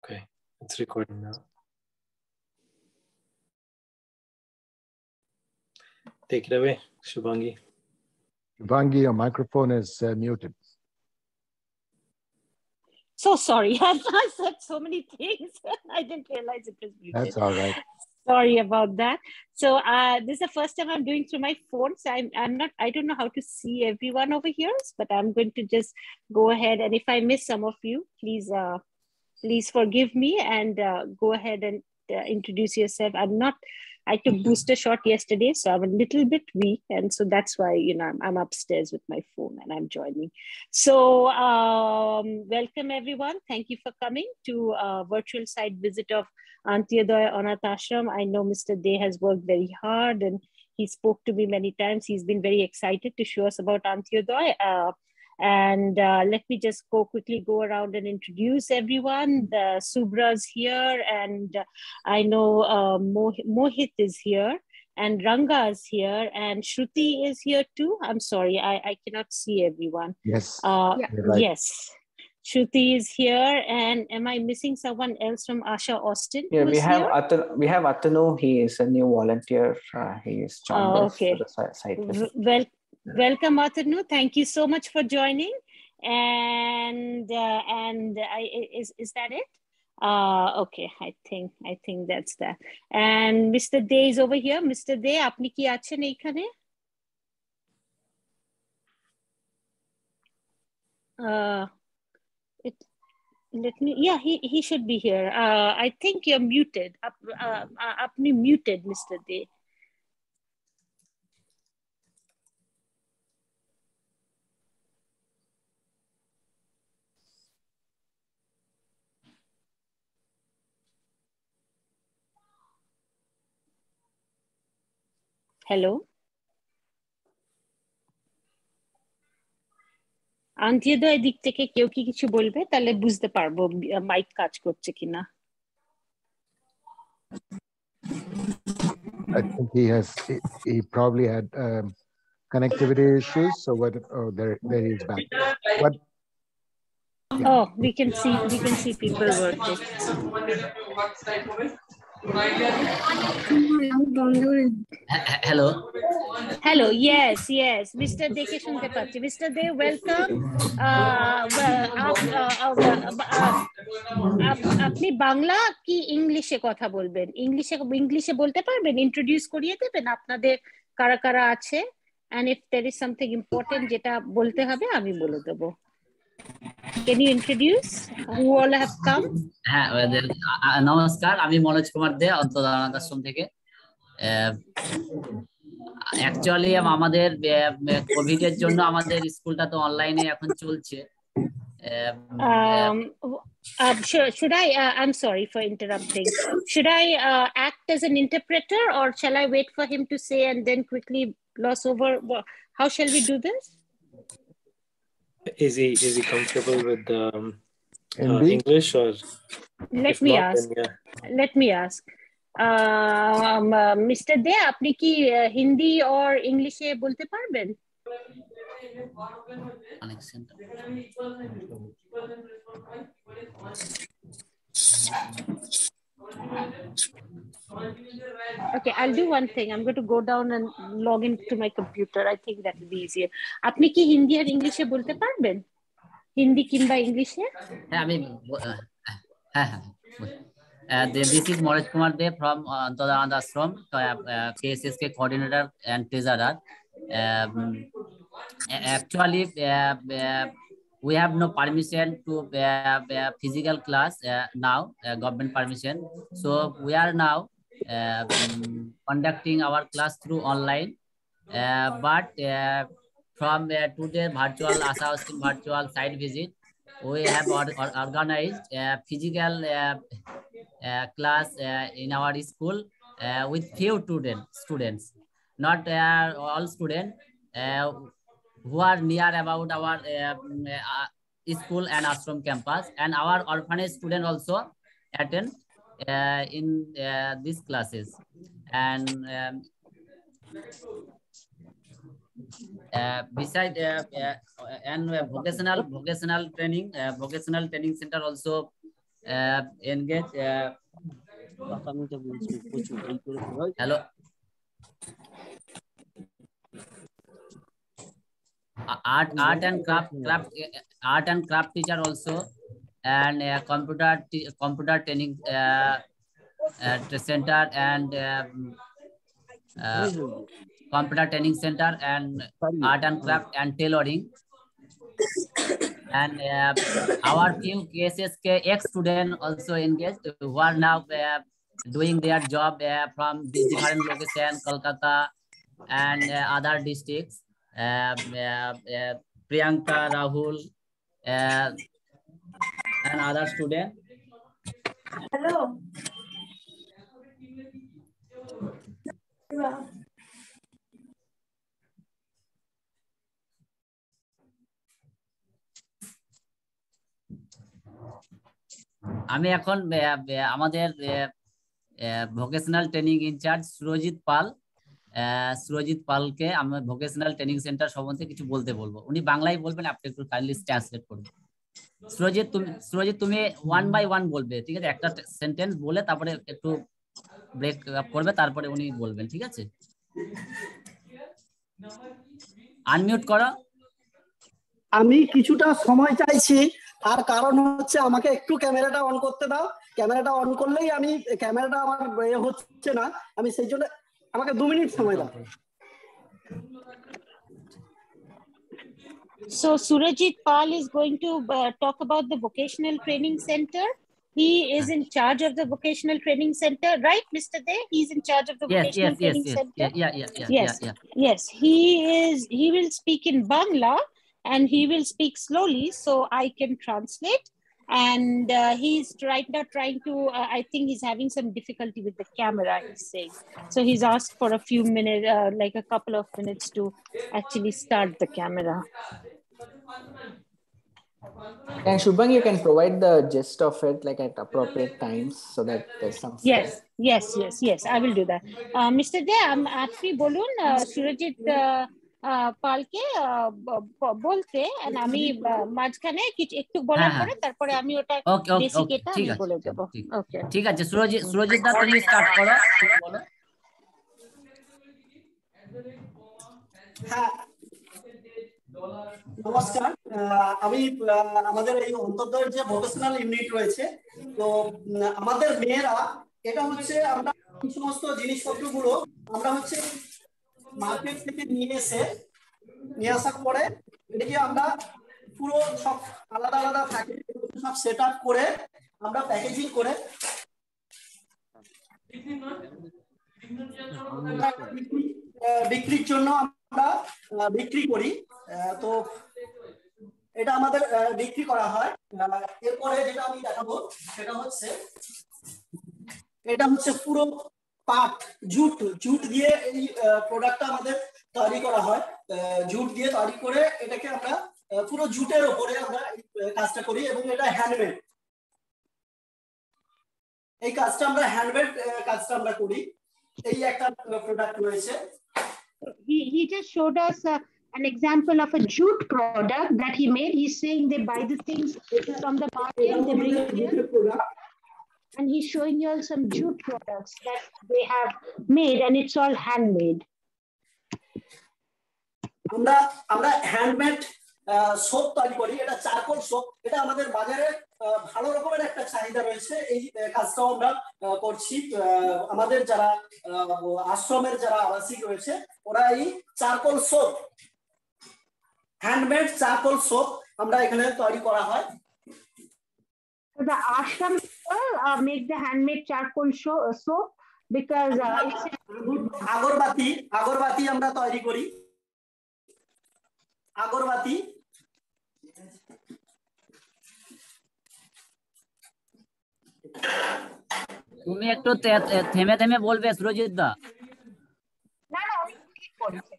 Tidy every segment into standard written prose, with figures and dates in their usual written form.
Okay, it's recording now. Take it away, Shubhangi. Shubhangi, your microphone is muted. So sorry, I said so many things. I didn't realize it was muted. That's all right. Sorry about that. So this is the first time I'm doing through my phone. So I don't know how to see everyone over here, but I'm going to just go ahead. And if I miss some of you, please forgive me and go ahead and introduce yourself. I took booster shot yesterday, so I'm a little bit weak. And so that's why, I'm upstairs with my phone and I'm joining. So welcome everyone. Thank you for coming to a virtual site visit of Antyodaya Anath Ashram. I know Mr. Dey has worked very hard and he spoke to me many times. He's been very excited to show us about Antyodaya. Let me just quickly go around and introduce everyone. The Subra's here, and I know Mohit is here, and Ranga is here, and Shruti is here too. I'm sorry, I cannot see everyone. Yes. Right. Yes. Shruti is here, and am I missing someone else from Asha Austin? Yeah, we have Atanu. He is a new volunteer. He is joined us for the site visit. Welcome, Atanu. Thank you so much for joining. And is that it? Okay, I think that's that. And Mr. Dey is over here. Mr. Dey, আপনি কি আছেন এইখানে? He should be here. I think you're muted. আপনি muted, Mr. Dey. Hello? Antyodaya দিক থেকে কেউ কি কিছু বলবে তাহলে বুঝতে পারবো মাইক কাজ করছে কিনা I think he probably had connectivity issues. So there he is back. What? Oh, we can see people working. Hello. Yes. Mr. Dey ke shunte pacchi. Mr. Dey, welcome. আপনি বাংলা কি ইংলিশে কথা বলবেন? ইংলিশে বলতে পারবেন? ইন্ট্রোডিউস করিয়ে দেবেন আপনাদের কারা কারা আছে? And if there is something important যেটা বলতে হবে আমি বলে দেব. Can you introduce who all have come? হ্যাঁ, নমস্কার, আমি মনোজ কুমার দে, অন্তর্ধান অনাথ আশ্রম থেকে। অ্যাকচুয়ালি আমাদের কোভিড এর জন্য আমাদের স্কুলটা তো অনলাইনে এখন চলছে। Should I I'm sorry for interrupting. Should I act as an interpreter or shall I wait for him to say and then quickly gloss over? How shall we do this? Is he comfortable with English or? Let me ask. Mr. Dey, আপনি কি Hindi or ইংলিশে বলতে পারবেন? Okay, I'll do one thing. I'm going to go down and log into my computer. I think that will be easier. আপনি কি হিন্দি আর ইংলিশে বলতে পারবেন? হিন্দি কিংবা ইংলিশে? হ্যাঁ, আমি this is Manoj Kumar De from Antyodaya Anath Ashram, KSSK coordinator and treasurer. Actually, we have no permission to physical class now, government permission. So we are now conducting our class through online. But from today virtual Asha Austin virtual site visit, we have organized physical class in our school with few students, not all students who are near about our school and ashram campus, and our orphanage student also attend in these classes. And beside and vocational training center also engage. Hello. Art and craft teacher also, and computer training center and computer training center and art and craft and tailoring. And our few cases ex-student also engaged who are now doing their job from different locations, Kolkata and other districts. Priyanka, Rahul, and other students. Hello. আমি এখন আমাদের vocational training in charge Surajit পালকে আমি vocational training centre সম্বন্ধে কিছু বলতে বলবো। উনি বাংলায় বলবেন, আপনি একটু কাইন্ডলি ট্রান্সলেট করবেন। সুরজিৎ তুমি 1 by 1 বলবে, ঠিক আছে? একটা সেন্টেন্স বলে তারপরে একটু ব্রেক আপ করবে, তারপরে উনি বলবেন, ঠিক আছে? আনমিউট করো। আমি কিছুটা সময় চাইছি, তার কারণ হচ্ছে আমাকে একটু ক্যামেরাটা অন করতে দাও। ক্যামেরাটা অন করলেই আমি ক্যামেরাটা আমার হচ্ছে না, আমি সেই জন্য আমাকে 2 মিনিট সময় দাও। So Surajit Pal is going to talk about the vocational training center. He is in charge of the vocational training center, right, Mr. De? He's in charge of the vocational training center. Yes. He will speak in Bangla and he will speak slowly so I can translate. And he's right now trying to, I think he's having some difficulty with the camera, he's saying. So he's asked for a few minutes, like a couple of minutes to actually start the camera. And Shubhang, you can provide the gist of it like at appropriate times so that there's some Yes, I will do that. Mr. De, আপনি বলুন সুরজিৎ পালকে বলতে, and আমি মাঝখানে কিছু একটু বলার পরে তারপরে আমি ওটা বেসিক এটা আমি বলে দেব। ওকে, ঠিক আছে। সুরজিৎ দা তুমি স্টার্ট করো, বলো। হ্যাঁ, নমস্কার। আমি আমাদের এই অন্তর্দয়ের যে ভোকেশনাল ইউনিট রয়েছে, তো আমাদের মেয়েরা এটা হচ্ছে আমরা এই সমস্ত জিনিসপত্রগুলো আমরা হচ্ছে মার্কেট থেকে নিয়ে আসার পরে এটাকে আমরা পুরো সব আলাদা আলাদা সব সেট আপ করে আমরা প্যাকেজিং করে বিক্রির জন্য আমরা বিক্রি করি। তো এটা আমাদের বিক্রি করা হয়। এরপরে যেটা আমি দেখাবো সেটা হচ্ছে এটা হচ্ছে পুরো পাট জুট দিয়ে এই প্রোডাক্টটা আমাদের তৈরি করা হয়। জুট দিয়ে তৈরি করে এটাকে আমরা পুরো জুটের উপরে আমরা কাজটা করি এবং এটা হ্যান্ডমেড। এই কাজটা আমরা হ্যান্ডমেড কাজটা আমরা করি। এই একটা প্রোডাক্ট রয়েছে। He just showed us an example of a jute product that he made. He's saying they buy the things from the market, they bring it here. And he's showing you all some jute products that they have made, and it's all handmade. আমরা handmade soap তৈরি করি। এটা charcoal soap. এটা আমাদের বাজারে ভালো রকমের একটা চাহিদা রয়েছে। এই কাজটাও আমরা করছি। আমাদের যারা আশ্রমের যারা আবাসিক রয়েছে ওরা এই charcoal soap, handmade charcoal soap আমরা এখানে তৈরি করা হয়। The ashram people make the handmade charcoal soap because it's আগরবাতি আমরা তৈরি করি। আগরবাতি তুমি একটু থেমে থেমে বলবে সুরজিৎ দা। না ঠিক বলছে।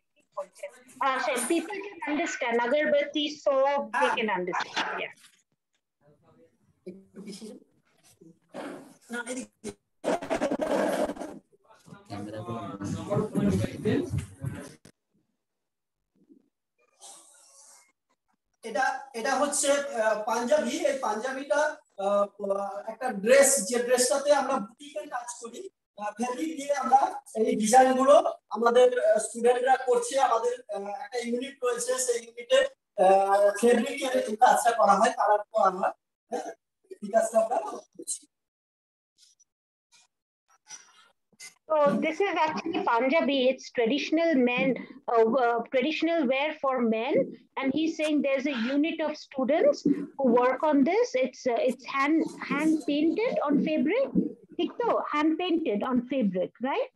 So people can understand. Agarbatti soap, they can understand. Yeah. এটা হচ্ছে পাঞ্জাবি। এই পাঞ্জাবিটা একটা ড্রেস, যে ড্রেসটাতে আমরা বুটিকের কাজ করি, ফেব্রিক দিয়ে আমরা এই ডিজাইন গুলো আমাদের স্টুডেন্টরা করছে। আমাদের একটা ইউনিট রয়েছে, সেই ইউনিটে ফেব্রিকের এই কাজটা করা হয়, কালার করা হয়। এই কাজটা আমরা করছি। So this is actually Punjabi. It's traditional traditional wear for men, and he's saying there's a unit of students who work on this. It's hand painted on fabric. Hand painted on fabric, right?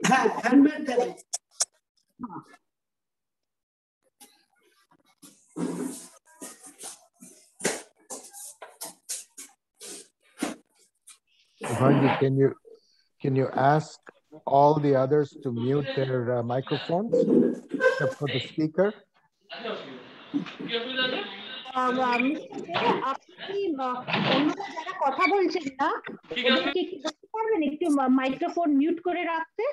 Handmade fabric. Bhangi, can you ask all the others to mute their microphones except for the speaker? কথা বলছেন না, ওদেরকে কি করতে পারবেন একটু microphone mute করে রাখতে,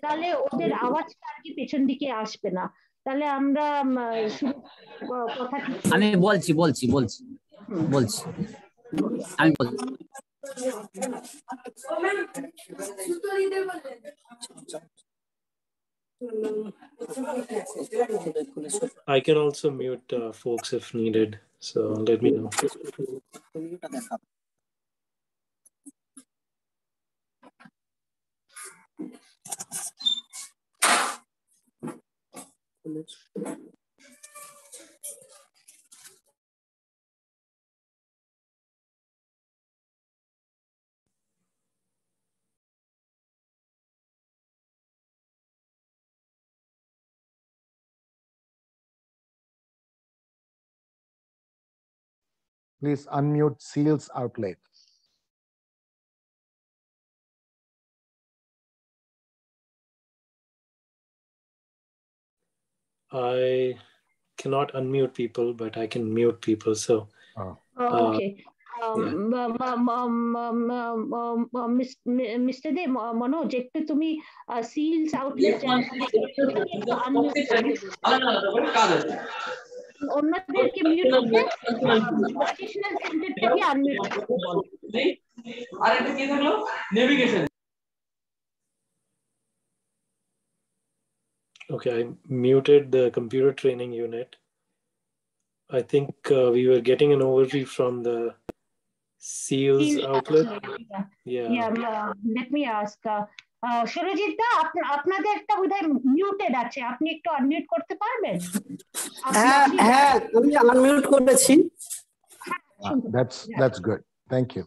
তাহলে ওদের আওয়াজটা আর কি পেছন দিকে আসবে না। তাহলে আমরা আমি বলছি আমি বলছি। I can also mute folks if needed, so let me know. Please unmute Seals Outlet. I cannot unmute people, but I can mute people. So, okay. Mr. De Manoj, একটু তুমি Seals Outlet অন্যদেরকে mute করতে, traditional centre থেকে unmute করতে বলো। আর এটা কি থাকলো? Navigation. Okay, I muted the computer training unit. I think we were getting an overview from the Seals Outlet. Yeah. Let me ask. Surajit da, আপনাদেরটা বোধহয় মিউটেড আছে, আপনি একটু আনমিউট করতে পারবেন? হ্যাঁ, আমি আনমিউট করেছি। That's good. Thank you.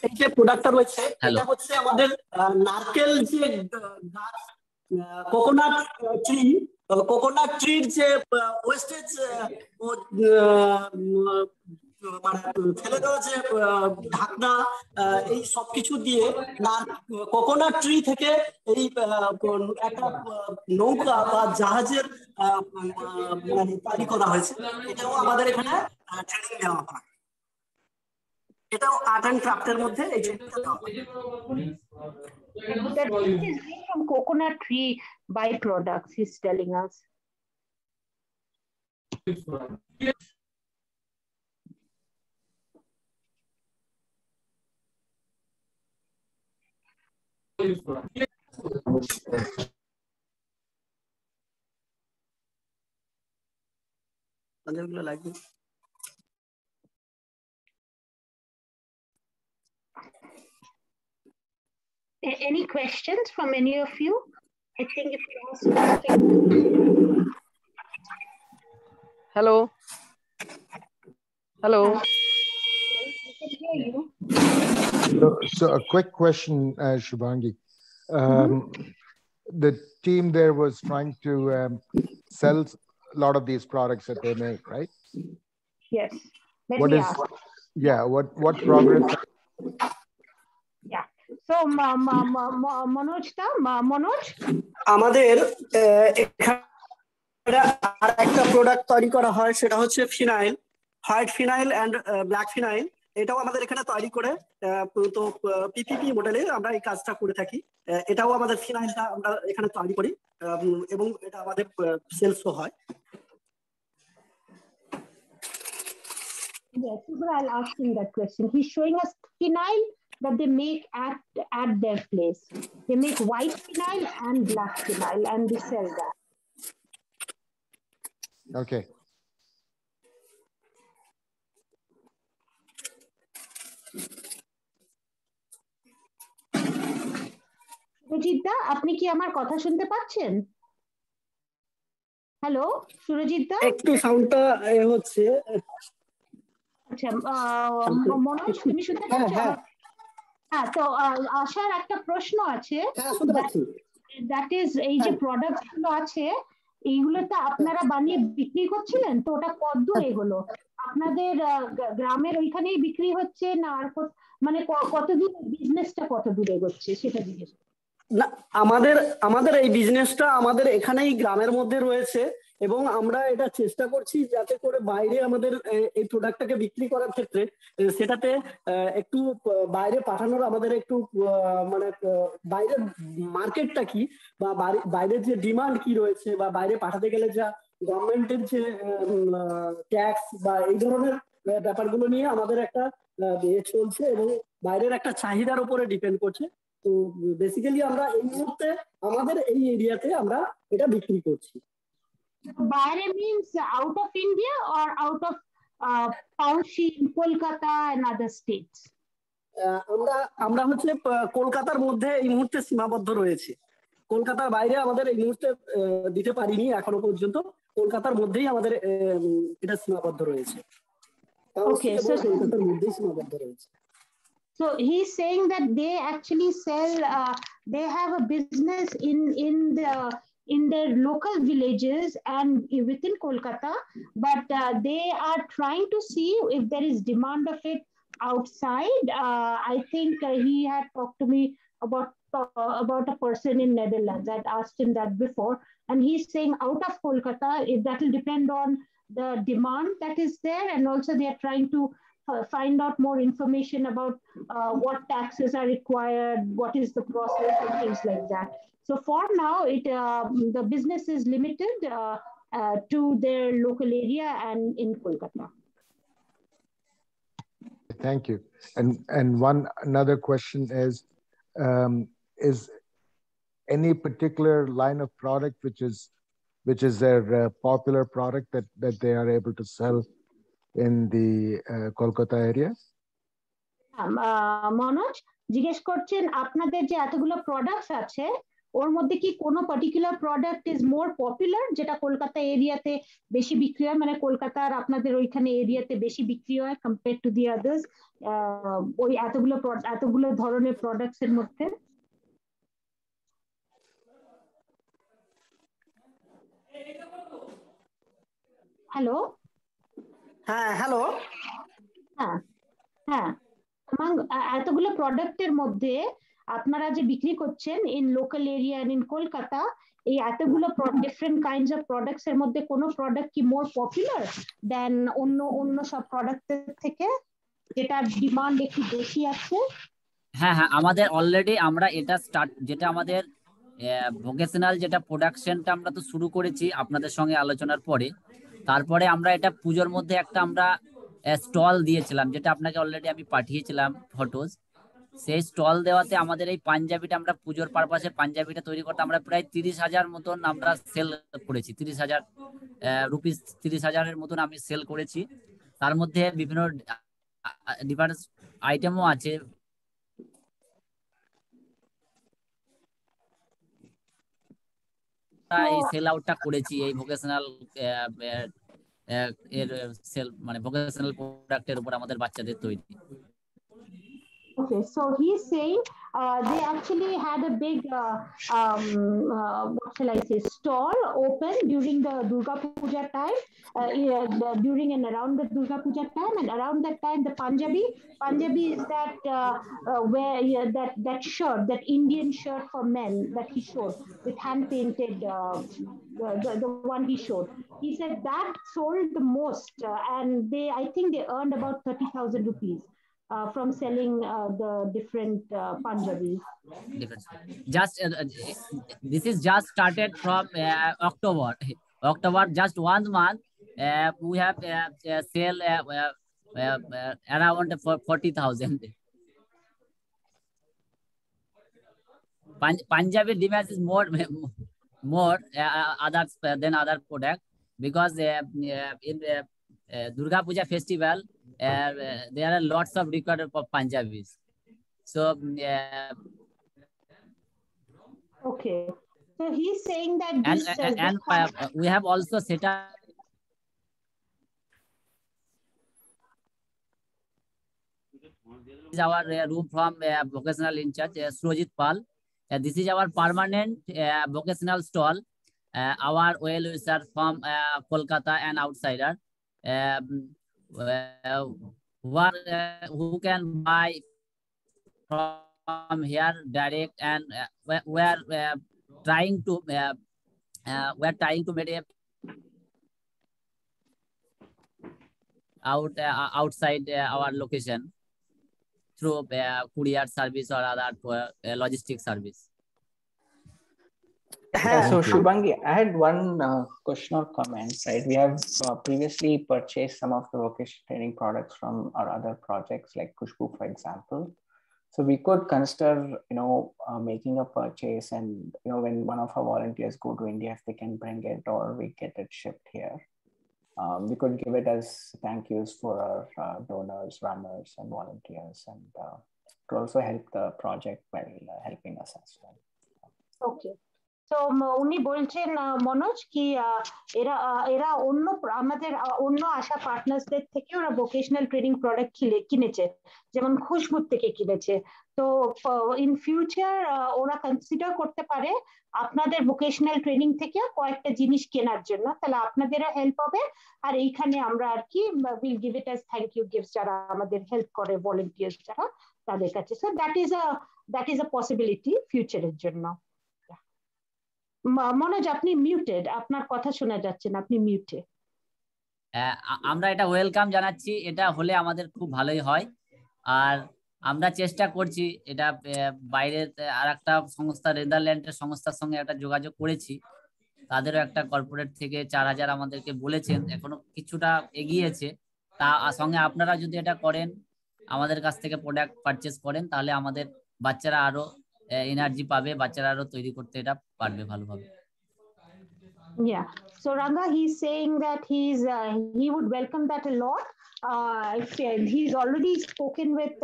এই যে প্রোডাক্টটা রয়েছে, এটা হচ্ছে আমাদের নারকেল যে গাছ, কোকোনাট ট্রির যে ওয়েস্টেজ, মানে ফেলে দেওয়া যে ঢাকনা, এই সবকিছু দিয়ে কোকোনাট ট্রি থেকে এই একটা নৌকা বা জাহাজের তৈরি করা হয়েছে। এটাও আমাদের এখানে ট্রেনিং দেওয়া হয়। এটাও আর্ট এন্ড ক্রাফটের মধ্যে এই ট্রেনিংটা দেওয়া হয়। From coconut tree byproducts, he's telling us. Any questions from any of you? I think if you ask. Hello. I can hear you. So a quick question, Shubhangi. The team there was trying to sell a lot of these products that they make, right? Yes. What progress? Yeah. So Manoj, আমাদের আরেকটা product তৈরি করা হয়, সেটা হচ্ছে phenyl, white phenyl and black phenyl. এটাও আমাদের এখানে তৈরি করে তো পিপিপি মডেলে আমরা এই কাজটা করে থাকি। এটাও আমাদের ফিনাইলটা আমরা এখানে তৈরি করি এবং এটা আমাদের সেলসও হয়। Yes, I'll ask him that question. He's showing us phenyl that they make at their place. They make white phenyl and black phenyl, and they sell that. Okay. Surajit দা, আপনি কি আমার কথা শুনতে পাচ্ছেন? হ্যালো সুরজিৎ দা, একটু সাউন্ডটা হচ্ছে। আচ্ছা মনোজ, তুমি শুনতে পাচ্ছ? হ্যাঁ, তো আশার একটা প্রশ্ন আছে। দ্যাট ইজ, এই যে প্রোডাক্ট গুলো আছে এইগুলো তো আপনারা বানিয়ে বিক্রি করছিলেন, তো ওটা কতদূর এগোলো? আপনাদের গ্রামের ওইখানেই বিক্রি হচ্ছে না আর মানে কতদূর বিজনেসটা কতদূর এগোচ্ছে সেটা জিজ্ঞেস? না, আমাদের এই বিজনেসটা আমাদের এখানেই গ্রামের মধ্যে রয়েছে এবং আমরা এটা চেষ্টা করছি যাতে করে বাইরে আমাদের এই প্রোডাক্টটাকে বিক্রি করার ক্ষেত্রে সেটাতে একটু বাইরে পাঠানোর আমাদের একটু মানে বাইরের মার্কেটটা কি বা বাইরের যে ডিমান্ড কি রয়েছে বা বাইরে পাঠাতে গেলে যা গভর্নমেন্টের যে ট্যাক্স বা এই ধরনের ব্যাপারগুলো নিয়ে আমাদের একটা চলছে এবং বাইরের একটা চাহিদার উপরে ডিপেন্ড করছে। তো বেসিক্যালি আমরা এই মুহূর্তে আমাদের এই এরিয়াতে আমরা এটা বিক্রি করছি। বাইরে means out of India or out of Township, Kolkata and other states? আমরা হচ্ছে কলকাতার মধ্যে এই মুহূর্তে সীমাবদ্ধ রয়েছে। কলকাতার বাইরে আমাদের এই মুহূর্তে দিতে পারিনি এখনো পর্যন্ত। কলকাতার মধ্যেই আমাদের এটা সীমাবদ্ধ রয়েছে। Okay, so কলকাতার মধ্যেই সীমাবদ্ধ রয়েছে। So he's saying that they actually sell, they have a business in their local villages and within Kolkata, but they are trying to see if there is demand of it outside. I think he had talked to me about a person in Netherlands. I'd asked him that before, and he's saying out of Kolkata, if that will depend on the demand that is there, and also they are trying to find out more information about what taxes are required, what is the process, and things like that. So for now, the business is limited to their local area and in Kolkata. Thank you. And another question is any particular line of product which is their popular product that they are able to sell in the Kolkata area? Manoj জিজ্ঞেস করছেন আপনাদের যে এতগুলো products আছে ওর মধ্যে কি কোনো particular product is more popular যেটা কলকাতা এরিয়াতে বেশি বিক্রি হয়, মানে কলকাতার আপনাদের ওইখানে এরিয়াতে বেশি বিক্রি হয় কম্পেয়ার টু দি আদার্স ওই এতগুলো ধরনের প্রোডাক্টস এর মধ্যে? হ্যালো হ্যালো হ্যাঁ, এতগুলো প্রোডাক্টের মধ্যে আপনারা যে বিক্রি করছেন in local area and in Kolkata, এই এতগুলো ডিফারেন্ট কাইন্ডস অফ প্রোডাক্টস এর মধ্যে কোন প্রোডাক্ট কি মোর পপুলার দেন অন্য সব প্রোডাক্টের থেকে, যেটার ডিমান্ড একটু বেশি আছে? হ্যাঁ, আমাদের অলরেডি আমরা এটা যেটা আমাদের ভোকেশনাল যেটা প্রোডাকশনটা আমরা তো শুরু করেছি আপনাদের সঙ্গে আলোচনার পরে। তারপরে আমরা এটা পুজোর মধ্যে একটা আমরা স্টল দিয়েছিলাম, যেটা আপনাকে অলরেডি আমি পাঠিয়েছিলাম ফটোজ। সেই স্টল দেওয়াতে আমাদের এই পাঞ্জাবিটা আমরা পুজোর পারপাসে পাঞ্জাবিটা তৈরি করতে আমরা প্রায় 30,000 মতন আমরা সেল করেছি। 30,000 রুপিস, 30,000-এর মতন আমি সেল করেছি। তার মধ্যে বিভিন্ন ডিফারেন্ট আইটেমও আছে। এই সেল আউটটা করেছি এই ভোকেশনাল এর সেল, মানে ভোকেশনাল প্রোডাক্টের উপর আমাদের বাচ্চাদের তৈরি। Okay, so he's saying they actually had a big, what shall I say, stall open during the Durga Puja time, during and around the Durga Puja time, and around that time the Punjabi is that that shirt, that Indian shirt for men that he showed with hand painted, the one he showed. He said that sold the most, and I think they earned about 30,000 rupees. From selling the different Punjabis. Just this is just started from October. October, just 1 month. We have sale around 40,000. Punjabi demand is more others than other product, because in Durga Puja festival there are lots of requirements for Punjabis. So okay, so he's saying that this, and we have also set up is our room from vocational in charge Surojit Pal. This is our permanent vocational stall. Our well wishers from Kolkata and outsider who can buy from here direct, and we are trying to make it outside our location through courier service or other logistics service. So Shubhangi, I had one question or comment, right? We have previously purchased some of the vocational training products from our other projects like Khushbu, for example. So we could consider, making a purchase, and, when one of our volunteers go to India, if they can bring it or we get it shipped here, we could give it as thank yous for our donors, runners, and volunteers, and to also help the project while helping us as well. Okay. So উনি বলছেন মনোজ কি এরা আমাদের অন্য আশা পার্টনার্সদের থেকে ওরা vocational training product কিনেছে, যেমন খুশবু থেকে কিনেছে। তো ইন ফিউচার ওরা কনসিডার করতে পারে আপনাদের ভোকেশনাল ট্রেনিং থেকে কয়েকটা জিনিস কেনার জন্য, তাহলে আপনাদেরও হেল্প হবে, আর এইখানে আমরা আর কি will give it as thank you gifts যারা আমাদের হেল্প করে, ভলান্টিয়ার্স যারা, তাদের কাছে। So that is a possibility ফিউচারের জন্য। মনোজ আপনি মিউটেড, আপনার কথা শোনা যাচ্ছে না, আপনি মিউটে। আমরা এটা ওয়েলকাম জানাচ্ছি, এটা হলে আমাদের খুব ভালোই হয়। আর আমরা চেষ্টা করছি, এটা বাইরের আর একটা সংস্থা, নেদারল্যান্ডের সংস্থার সঙ্গে একটা যোগাযোগ করেছি, তাদেরও একটা কর্পোরেট থেকে 4,000 আমাদেরকে বলেছেন, এখনো কিছুটা এগিয়েছে। তা সঙ্গে আপনারা যদি এটা করেন, আমাদের কাছ থেকে প্রোডাক্ট পারচেস করেন, তাহলে আমাদের বাচ্চারা আরো এনার্জি পাবে, বাচ্চারা আরো তৈরি করতে এটা পারবে ভালোভাবে। Yeah, so Ranga, he's saying that he would welcome that a lot. He's already spoken with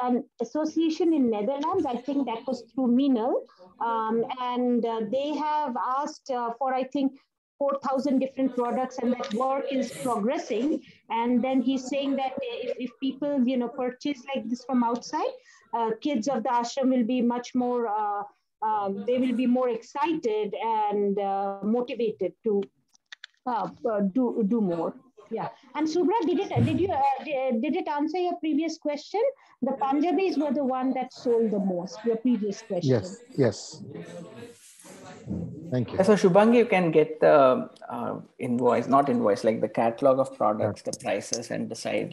an association in Netherlands. I think that was through Minel, and they have asked for, I think, 4,000 different products, and that work is progressing. And then he's saying that if people purchase like this from outside, kids of the ashram will be much more they will be more excited and motivated to do more. Yeah. And Subra, did it answer your previous question? The Punjabis were the one that sold the most, your previous question. Yes. Thank you. So Shubhangi, you can get the like the catalog of products, the prices, and decide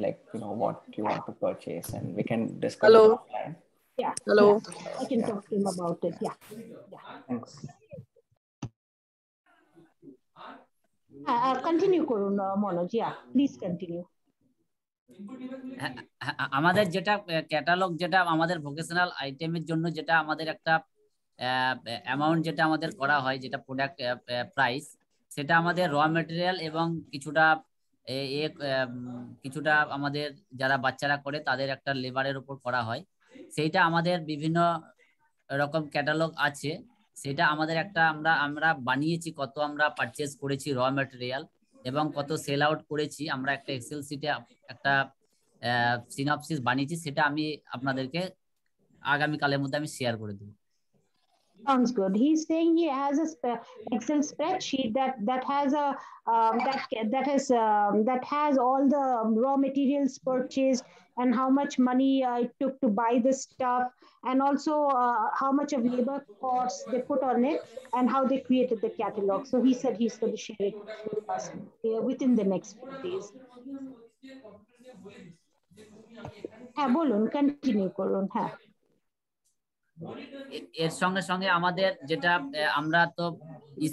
what you want to purchase, and we can discuss. Hello. It offline. Yeah. Hello. Yeah. I can talk to him about it. Yeah. Thanks. Continue করুন Manoj, yeah, please continue. আমাদের যেটা catalogue, যেটা আমাদের vocational আইটেমের জন্য যেটা আমাদের একটা অ্যামাউন্ট যেটা আমাদের করা হয়, যেটা প্রোডাক্ট প্রাইস, সেটা আমাদের র মেটেরিয়াল এবং কিছুটা আমাদের যারা বাচ্চারা করে তাদের একটা লেবারের উপর করা হয়। সেইটা আমাদের বিভিন্ন রকম ক্যাটালগ আছে, সেটা আমাদের একটা আমরা বানিয়েছি, কত আমরা পারচেজ করেছি র মেটেরিয়াল এবং কত সেল আউট করেছি, আমরা একটা এক্সেল শিটে একটা সিনপসিস বানিয়েছি, সেটা আমি আপনাদেরকে আগামীকালের মধ্যে আমি শেয়ার করে দেব। Sounds good. He's saying he has a Excel spreadsheet that has a that has all the raw materials purchased and how much money it took to buy the stuff, and also how much of labor costs they put on it, and how they created the catalog. So he said he's going to share it with us within the next few days. হ্যাঁ বলুন, continue করুন। হ্যাঁ, এর সঙ্গে সঙ্গে আমাদের যেটা আমরা তো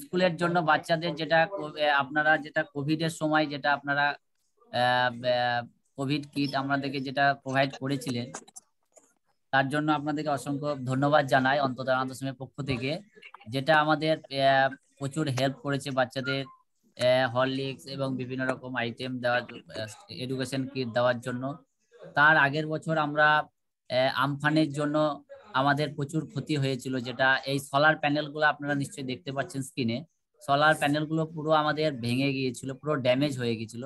স্কুলের জন্য বাচ্চাদের যেটা আপনারা যেটা কোভিড এর সময় যেটা আপনারা কোভিড কিট আমাদেরকে যেটা প্রোভাইড করেছিলেন, তার জন্য আপনাদেরকে অসংখ্য ধন্যবাদ জানাই অন্তত আনন্দের পক্ষ থেকে, যেটা আমাদের প্রচুর হেল্প করেছে বাচ্চাদের হরলিক্স এবং বিভিন্ন রকম আইটেম দেওয়ার, এডুকেশন কিট দেওয়ার জন্য। তার আগের বছর আমরা আমফানের জন্য আমাদের প্রচুর ক্ষতি হয়েছিল, যেটা এই সোলার প্যানেলগুলো আপনারা নিশ্চয়ই দেখতে পাচ্ছেন স্ক্রিনে। সোলার প্যানেলগুলো পুরো আমাদের ভেঙে গিয়েছিল, পুরো ড্যামেজ হয়ে গিয়েছিল।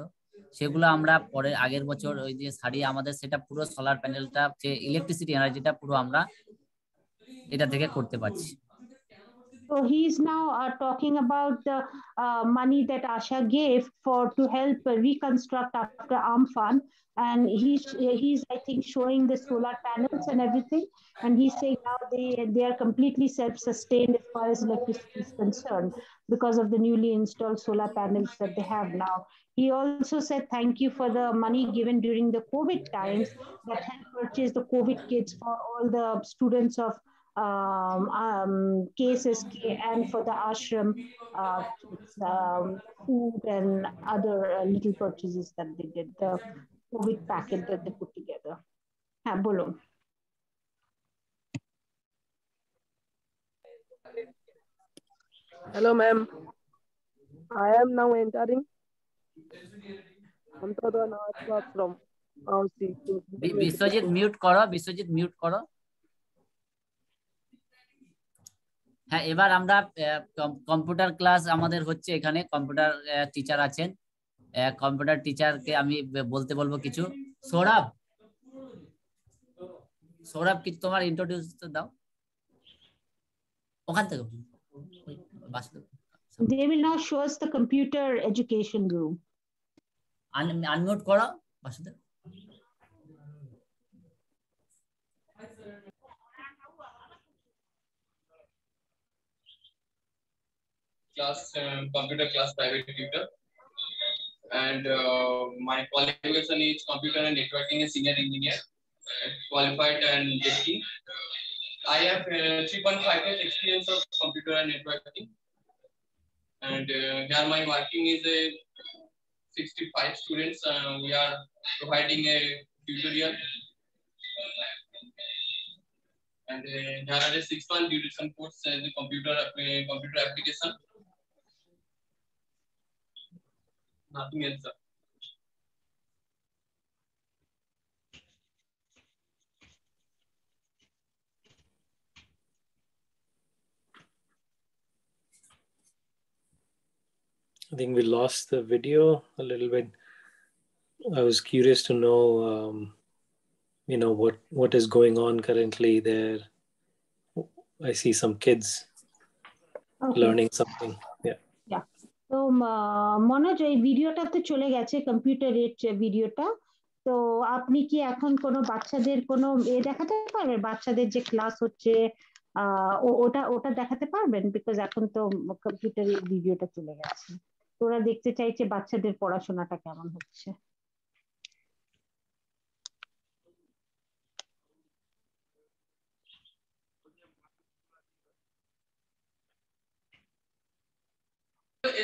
সেগুলো আমরা পরে আগের বছর ওই যে সারিয়ে আমাদের সেটা পুরো সোলার প্যানেলটা যে ইলেকট্রিসিটি এনার্জিটা পুরো আমরা এটা থেকে করতে পারছি। So he's now talking about the money that Asha gave to help reconstruct after Amphan, and he's I think showing the solar panels and everything, and he's saying now they are completely self-sustained as far as electricity is concerned because of the newly installed solar panels that they have now. He also said thank you for the money given during the COVID times that helped purchase the COVID kits for all the students of KSSK and for the ashram food and other little purchases that they did, the COVID packet that they put together. হ্যাঁ বলুন। Hello ma'am, I am now entering Antodha Nathwa from Biswajit mute করো, Biswajit mute করো। হ্যাঁ, এবার আমরা computer class আমাদের হচ্ছে, এখানে কম্পিউটার টিচার আছেন, কম্পিউটার টিচারকে আমি বলতে বলবো কিছু। সৌরভ, সৌরভ কি তোমার ইন্ট্রোডিউস দাও ওখান থেকে। They will now show us the computer education room. Unmute করো Basudeb. Computer class private tutor, and my qualification is computer and networking and senior engineer, qualified and testing. I have 3.5 years experience of computer and networking, and here my working is 65 students. We are providing a tutorial, and here are a 6-month duration course in the computer application. Nothing else, sir. I think we lost the video a little bit. I was curious to know, what is going on currently there. I see some kids learning something. Yeah. তো মনোজ, এই ভিডিওটা তো চলে গেছে, কম্পিউটারের ভিডিওটা। তো আপনি কি এখন কোনো বাচ্চাদের কোনো দেখাতে পারবেন, বাচ্চাদের যে ক্লাস হচ্ছে ওটা দেখাতে পারবেন? বিকজ এখন তো কম্পিউটারের ভিডিওটা চলে গেছে, ওরা দেখতে চাইছে বাচ্চাদের পড়াশোনাটা কেমন হচ্ছে।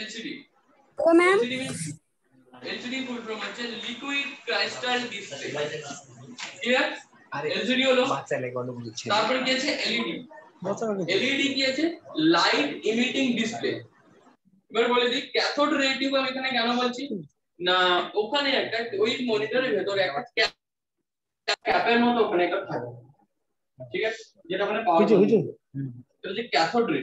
LCD. Hello, ma'am. LCD full from liquid crystal display. Clear? LCD হলো, তারপরে কি আছে LED। LED কি আছে? Light emitting display. এবার বলে দিই ক্যাথোড রে টিউব আমি এখানে কেন বলছি না, ওখানে একটা ওই মনিটরের ভেতরে একটা ক্যাপের মতো ওখানে একটা থাকে, ঠিক আছে, যেটা ওখানে পাওয়ার হচ্ছে এটা হচ্ছে cathode ray.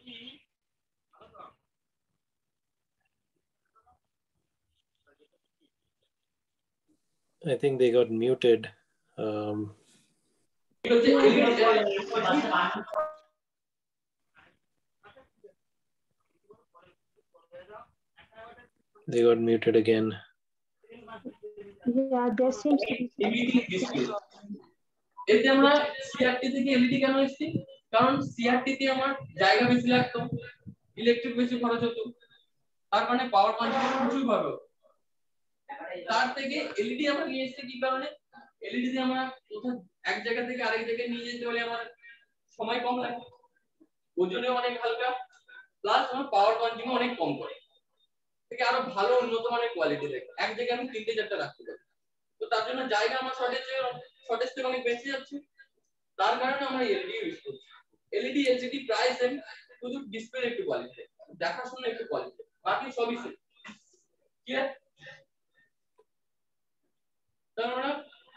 I think they got muted. They got muted again. Yeah, there seems to be. এতে আমরা সিআরটি থেকে এলইডি কেন এসেছি? কারণ সিআরটি তে আমার জায়গা বেশি লাগতো, ইলেকট্রিক বেশি খরচ হতো, তার মানে পাওয়ার কনজাম্পশন প্রচুর হবে। তার থেকে এলইডি আমরা নিয়ে এসেছি কি কারণে? এলইডি তে আমরা কোথাও এক জায়গা থেকে আরেক জায়গায় নিয়ে যেতে হলে আমার সময় কম লাগে, ওজনে অনেক হালকা, প্লাস আমার পাওয়ার কনজিউম অনেক কম করে, থেকে আরো ভালো উন্নত মানের কোয়ালিটি থাকে। এক জায়গায় আমি 3-4টা রাখতে পারি, তো তার জন্য জায়গা আমার শর্টেজ থেকে অনেক বেশি যাচ্ছে, তার কারণে আমরা এলইডি ইউজ করছি। এলইডি এলসিডি প্রায় সেম, শুধু ডিসপ্লে একটু কোয়ালিটি, দেখাশোনা একটু কোয়ালিটি, বাকি সবই সেম। ক্লিয়ার? তাহলে আমরা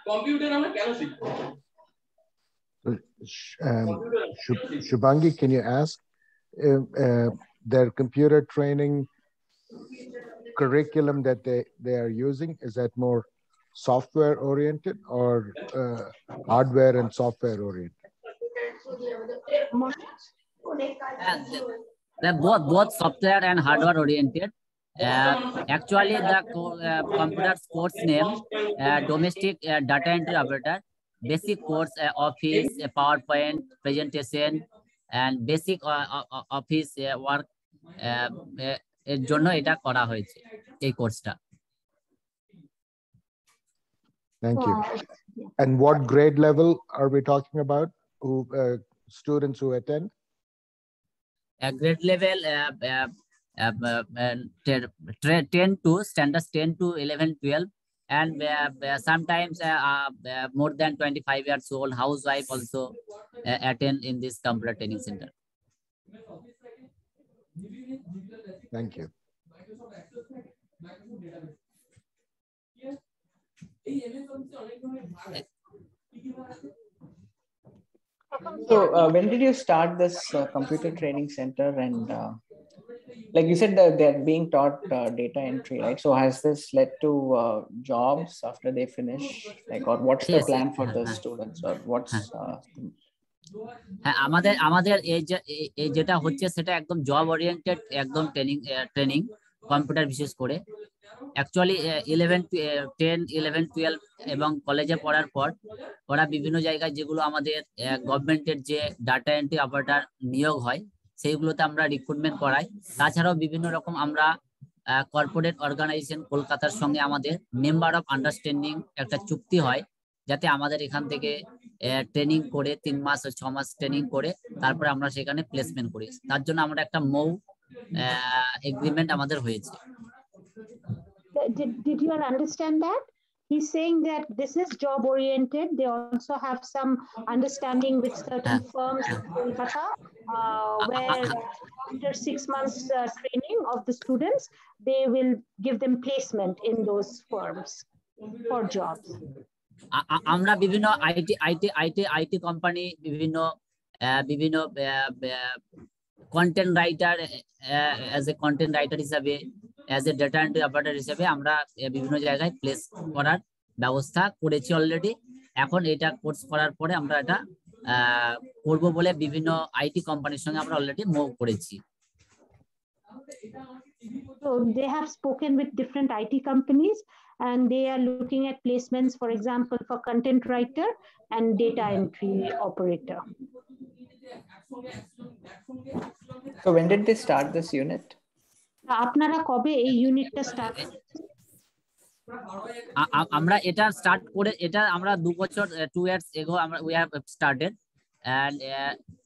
কম্পিউটার আমরা কেন শিখব? Shubhangi, can you ask their computer training curriculum that they are using, is that more software oriented or hardware and software oriented? They're both software and hardware oriented. Actually, the computer course name domestic data entry operator, basic course office, PowerPoint presentation, and basic office work এর জন্য এটা করা হয়েছে এই কোর্সটা। Thank you. And what grade level are we talking about? Who students who attend? Grade level 10 to standards 10 to 11, 12, and sometimes more than 25 years old housewife also attend in this computer training center. Thank you. So when did you start this computer training center? And like you said that they're being taught data entry, right? So has this led to jobs after they finish? Like, or what's the plan for the students, or what's হ্যাঁ, আমাদের এই যেটা হচ্ছে সেটা একদম job oriented, একদম training computer বিশেষ করে। অ্যাকচুয়ালি 10, 11, 12 এবং কলেজে পড়ার পর ওরা বিভিন্ন জায়গায় যেগুলো আমাদের গভর্নমেন্টের যে ডাটা এন্ট্রি অপারেটর নিয়োগ হয় সেইগুলোতে আমরা রিক্রুটমেন্ট করাই। তাছাড়াও বিভিন্ন রকম আমরা কর্পোরেট অর্গানাইজেশন কলকাতার সঙ্গে আমাদের মেম্বার অফ আন্ডারস্ট্যান্ডিং একটা চুক্তি হয়, যাতে আমাদের এখান থেকে ট্রেনিং করে 3 মাস 6 মাস ট্রেনিং করে তারপরে আমরা সেখানে প্লেসমেন্ট করি। তার জন্য আমরা একটা মৌ এগ্রিমেন্ট আমাদের হয়েছে। Did you understand that? He's saying that this is job oriented. They also have some understanding with certain firms in Kolkata, where after 6 months training of the students, they will give them placement in those firms for jobs. আমরা বিভিন্ন IT company, বিভিন্ন content writer, as a content writer হিসাবে, as a data entry operator হিসাবে আমরা বিভিন্ন জায়গায় place করার ব্যবস্থা করেছি অলরেডি। এখন এটা কোর্স করার পরে আমরা এটা করব বলে বিভিন্ন আইটি কোম্পানির সঙ্গে আমরা অলরেডি মুভ করেছি। So they have spoken with different IT companies and they are looking at placements, for example, for content writer and data entry operator. So when did they start this unit? আপনারা কবে এই ইউনিটটা start? আমরা এটা start করে এটা আমরা 2 বছর 2 years ago we have started, and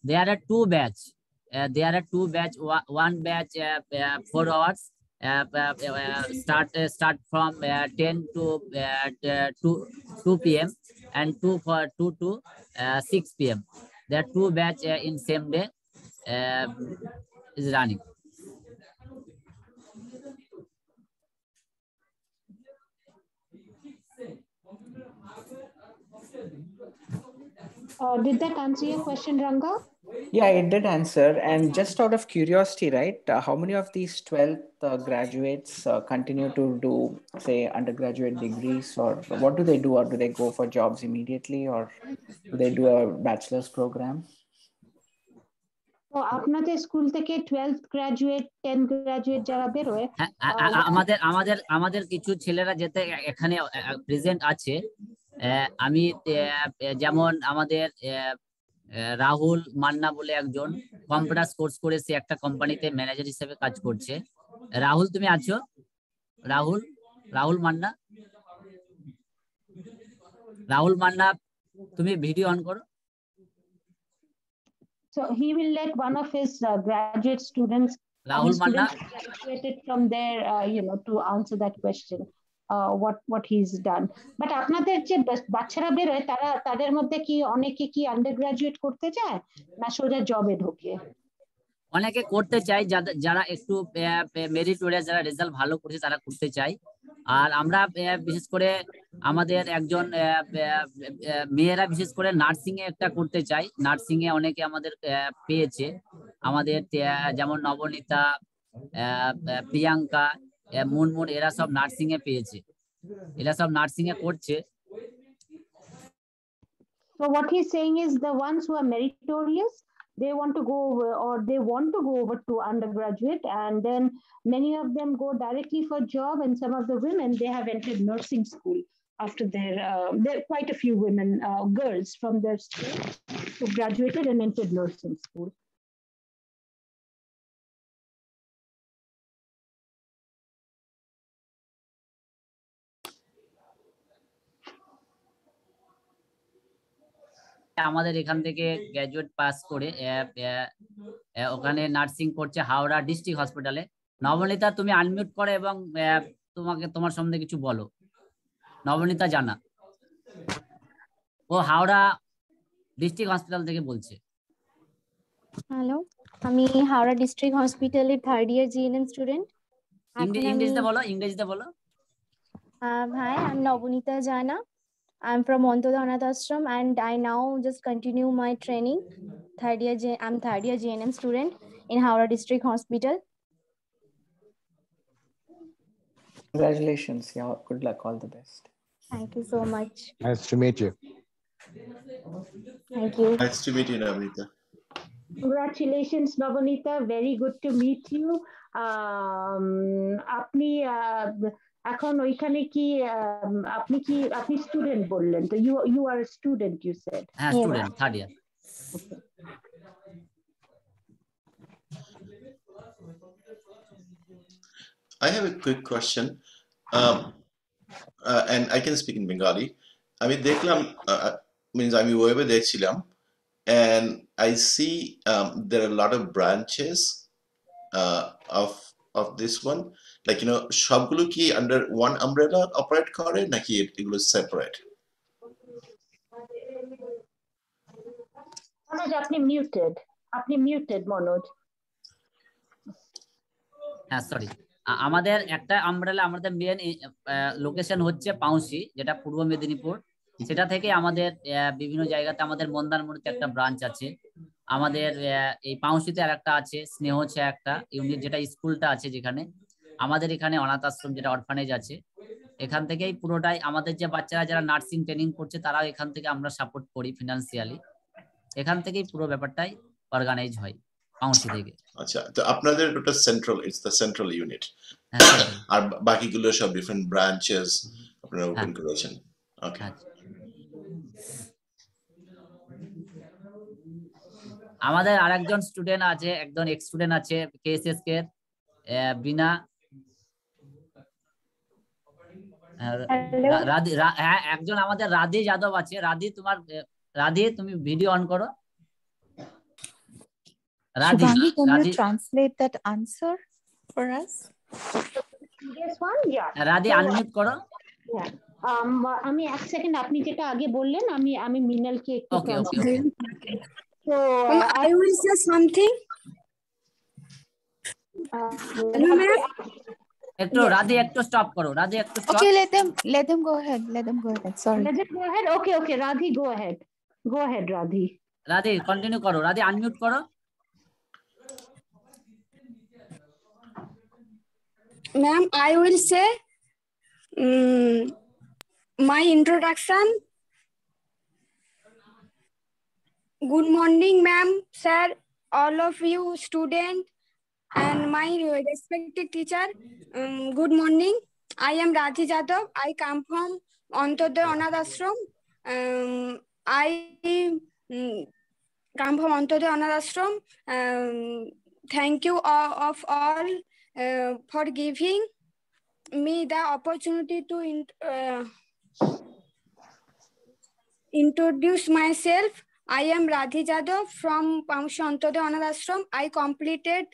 there are 2 batch. One batch 4 hours start from 10 to 2 p.m. and 2 to 6 p.m. There are 2 batch in same day is running. Did that answer your question, Ranga? Yeah, it did answer. And just out of curiosity, right, how many of these 12th graduates continue to do, say, undergraduate degrees, or what do they do? Or do they go for jobs immediately, or do they do a bachelor's program? তো আপনাদের school থেকে 12th graduate 10th graduate যারা বেরোয় আমাদের কিছু ছেলেরা যেতে এখানে প্রেজেন্ট আছে। আমি যেমন আমাদের রাহুল মান্না বলে একজন কম্পিউটার কোর্স করে সে একটা কোম্পানিতে ম্যানেজার হিসেবে কাজ করছে। রাহুল, তুমি আছো? রাহুল মান্না, তুমি ভিডিও অন করো। So he will let one of his graduate students, Rahul Manna, graduated from there, to answer that question, what he's done. But আপনাদের যে বাচ্চারা বেরোয় তাদের মধ্যে কি অনেকে কি আন্ডারগ্রাজুয়েট করতে চায় না সোজা জবে ঢোকে? অনেকে করতে চায়, যারা একটু মেরিটোরিয়াস, যারা রেজাল্ট ভালো করছে তারা করতে চায়। আর আমরা বিশেষ করে আমাদের একজন মেয়েরা বিশেষ করে নার্সিং এ একটা করতে চাই। নার্সিং এ অনেকে আমাদের পেয়েছে, আমাদের যেমন নবনীতা, প্রিয়াঙ্কা, মুনমুন, এরা সব নার্সিং এ পেয়েছে, এরা সব নার্সিং এ করছে। So what he's saying is the ones who are meritorious, they want to go over to undergraduate, and then many of them go directly for job, and some of the women, they have entered nursing school after there are quite a few women, girls from their school who graduated and entered nursing school. আমাদের এখান থেকে graduate pass করে ওখানে nursing করছে Howrah district হসপিটালে। নবনীতা, তুমি unmute করো এবং তোমার সম্বন্ধে কিছু বলো। নবনীতা জানা, ও হাওড়া ডিস্ট্রিক্ট হসপিটাল থেকে বলছে। হ্যালো, আমি হাওড়া ডিস্ট্রিক্ট হসপিটালের 3rd ইয়ার জিএনএম স্টুডেন্ট। ইংরেজিতে বলো। Hi, I'm Nobunita Jana. I'm from Ontodha Anath Ashram, and I now just continue my training. I'm 3rd year GNM student in Howrah District Hospital. Congratulations. Yeah, good luck. All the best. Thank you so much. Nice to meet you. Thank you. Nice to meet you, Navneeta. Congratulations, Nobunita. Very good to meet you. আপনি এখন ওইখানে কি আপনি student বললেন, তো you are a student, you said? হ্যাঁ, student, 3rd year. I have a quick question, and I can speak in Bengali. আমি দেখলাম, আমি ওয়েবে দেখছিলাম, and I see there are a lot of branches of this one, like সবগুলো কি under one umbrella operate করে নাকি এগুলো separate? মনোজ, আপনি মিউটেড মনোজ। হ্যাঁ, সরি, আমাদের একটা আমব্রেলা, আমাদের মেন লোকেশন হচ্ছে পাউসি, যেটা পূর্ব মেদিনীপুর। সেটা থেকে আমাদের বিভিন্ন জায়গাতে, আমাদের মন্দারমণিতে একটা ব্রাঞ্চ আছে, আমাদের এই পাউসিতে আর একটা আছে, স্নেহছে একটা ইউনিট, যেটা স্কুলটা আছে যেখানে। আমাদের এখানে অনাথ আশ্রম, যেটা অরফানেজ আছে। এখান থেকেই পুরোটাই আমাদের যে বাচ্চারা যারা নার্সিং ট্রেনিং করছে তারাও এখান থেকে আমরা সাপোর্ট করি ফিনান্সিয়ালি। এখান থেকেই পুরো ব্যাপারটাই অর্গানাইজ হয় পাউসি থেকে। আচ্ছা, তো আপনাদের ওটা central, it's the central unit, আর বাকিগুলো সব ডিফারেন্ট ব্রাঞ্চেস আপনারা ওপেন করেছেন। ওকে, আমাদের আরেকজন স্টুডেন্ট আছে, একজন এক্স স্টুডেন্ট আছে কেএসএসকে এর, বিনা রাধি, হ্যাঁ একজন আমাদের রাধি যাদব আছে। রাধি, তুমি ভিডিও অন করো। Radhi, can you translate that answer for us? This one, yeah. Radhi, unmute করো। Yeah. আমি এক সেকেন্ড, আপনি যেটা আগে বললেন আমি মিনালকে একটু translate. So I will say something. একটু রাধি একটু স্টপ করো, রাধি একটু stop. Okay, let them go ahead. Sorry. Let them go ahead. Okay, Radhi, go ahead, Radhi. Radhe continue করো, রাধে আনমিউট করো। Ma'am, I will say my introduction. Good morning, ma'am, sir, all of you students and my respected teacher. Good morning. I am Radhi Jadhav. I come from Antoday Anath Ashram. I come from Antoday Anath Ashram. Thank you of all for giving me the opportunity to introduce myself. I am Radhi Jadhav from Paunshi Antoday Anath Ashram. I completed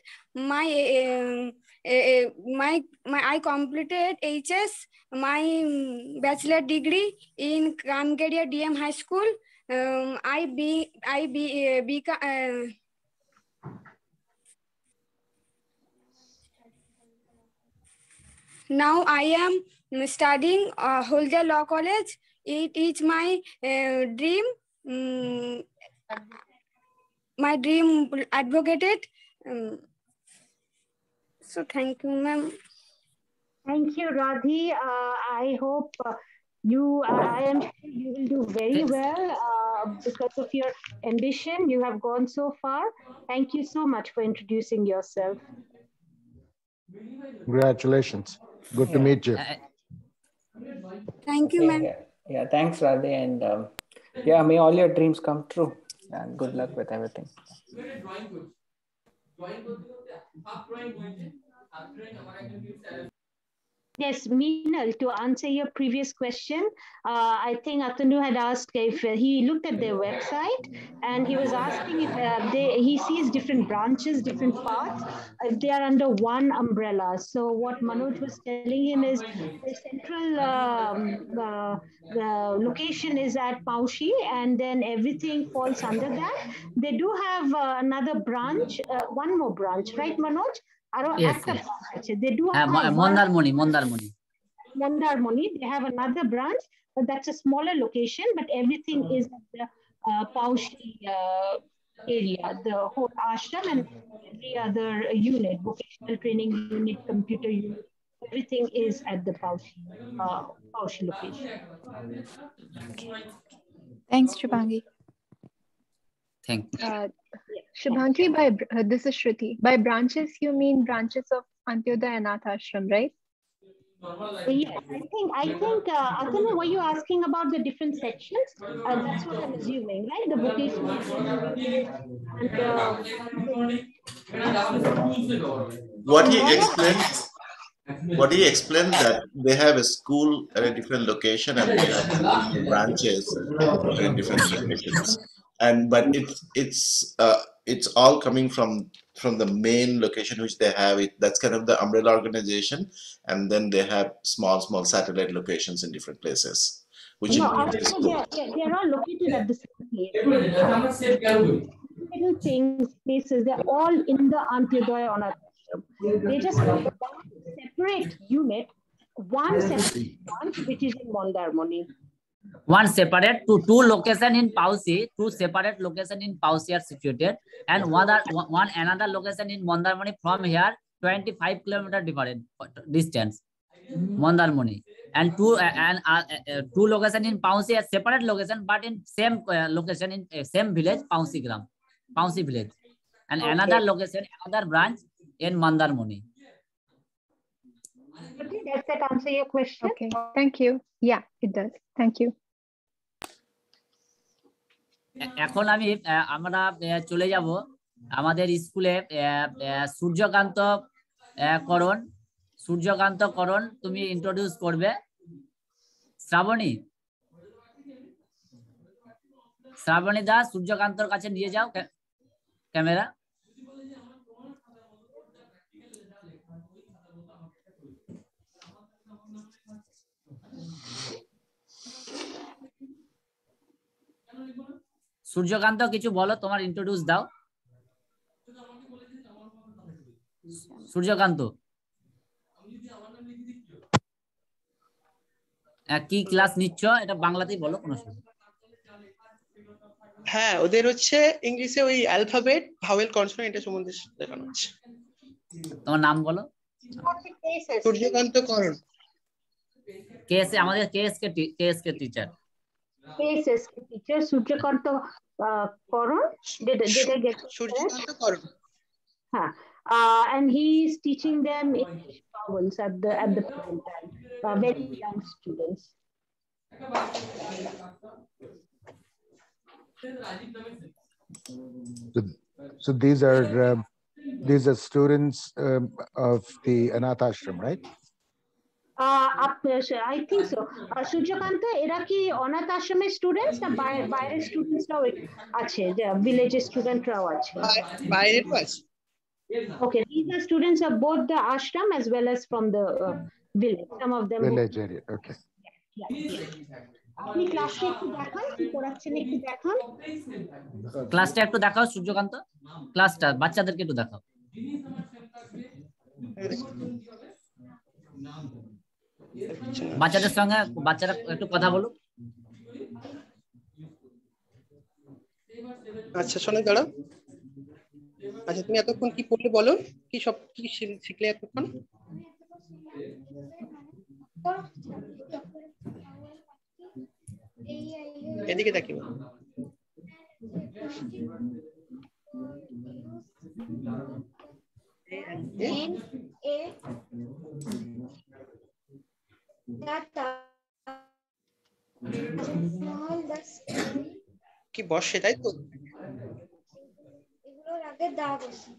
I completed HS, my bachelor degree in Kamgeria DM High School. Now I am studying Holder Law College. It is my dream. My dream advocated. So thank you, ma'am. Thank you, Radhi. I hope I am sure you will do very well because of your ambition. You have gone so far. Thank you so much for introducing yourself. Congratulations. Good to meet you. Thank you, ma'am. Yeah, thanks, Radhi. And yeah, may all your dreams come true. And good luck with everything. Yes, Meenal, to answer your previous question, I think Atanu had asked if he looked at their website and he was asking if he sees different branches, different parts, if they are under one umbrella. So what Manoj was telling him is the central location is at Paushi, and then everything falls under that. They do have another branch, one more branch, right, Manoj? Yes. They do have Mondarmoni. They have another branch, but that's a smaller location, but everything is at the Paushi area, the whole ashram and every other unit, vocational training unit, computer unit, everything is at the Paushi location. Thanks, Shubhangi. Thank you. Shubhangi, this is Shruti. By branches, you mean branches of Antyodaya Anath Ashram, right? Yes, I think Atanu, were you asking about the different sections? That's what I'm assuming, right? The vocational What he explained that they have a school at a different location and they have branches in different locations. But it's all coming from the main location which they have. That's kind of the umbrella organization, and then they have small satellite locations in different places, which they're all located at the same place. Little things, places, they're all in the Antyodaya Anath Ashram. They just have one separate unit, one separate branch, which is in Mondarmoni. One separate two location in Paushi, two separate location in Paushi are situated, and another location in Mondarmoni from here 25 kilometer different distance. Mondarmoni and two location in Paushi are separate location, but in same location in same village, Paushi village, and another location, another branch in Mondarmoni. Does that answer your question? Okay, thank you. Yeah, it does. Thank you. এখন আমরা চলে যাব আমাদের স্কুলে সূর্যকান্ত করণ তুমি introduce করবে। শ্রাবণী দা সূর্যকান্তর কাছে নিয়ে যাও ক্যামেরা। সূর্যকান্ত কিছু বলো, তোমার ইন্ট্রোডিউস দাও। সূর্যকান্ত কি ক্লাস নিচ্ছ এটা বাংলাতেই বলো, কোনো সমস্যা। হ্যাঁ, ওদের হচ্ছে ইংলিশে ওই অ্যালফাবেট, ভাওয়েল, কনসোনেন্ট এটা সম্বন্ধে দেখানো হচ্ছে। তোমার নাম বলো। সূর্যকান্ত করণ। কেএসকে আমাদের কেএসকে teacher. KSSK teacher Suryakant Karan. Did I get it? Suryakant Karan. And he is teaching them English vowels at the present time. Very young students. So these are students of the Anath Ashram, right? I think so. Suryakant, এরা কি অনাথ আশ্রমের students না বাইরের স্টুডেন্টসরাও আছে, যে ভিলেজের স্টুডেন্টরাও আছে? বাইরেরও আছে। Okay, these are students of both the ashram as well as from the village. Some of them village area. Okay. আপনি ক্লাসটা একটু দেখান, কি পড়াচ্ছেন একটু দেখান। ক্লাসটা একটু দেখাও সূর্যকান্ত, ক্লাসটা বাচ্চাদেরকে একটু দেখাও। বাচ্চাদের সঙ্গে বাচ্চারা একটু কথা বলুক। আচ্ছা শোনো, দাঁড়াও। আচ্ছা তুমি এতক্ষণ কি পড়লে বলো, কি সব কি শিখলে এতক্ষণ? এদিকে দেখি। কি বসে তাই তো? এগুলোর আগে দা বসে।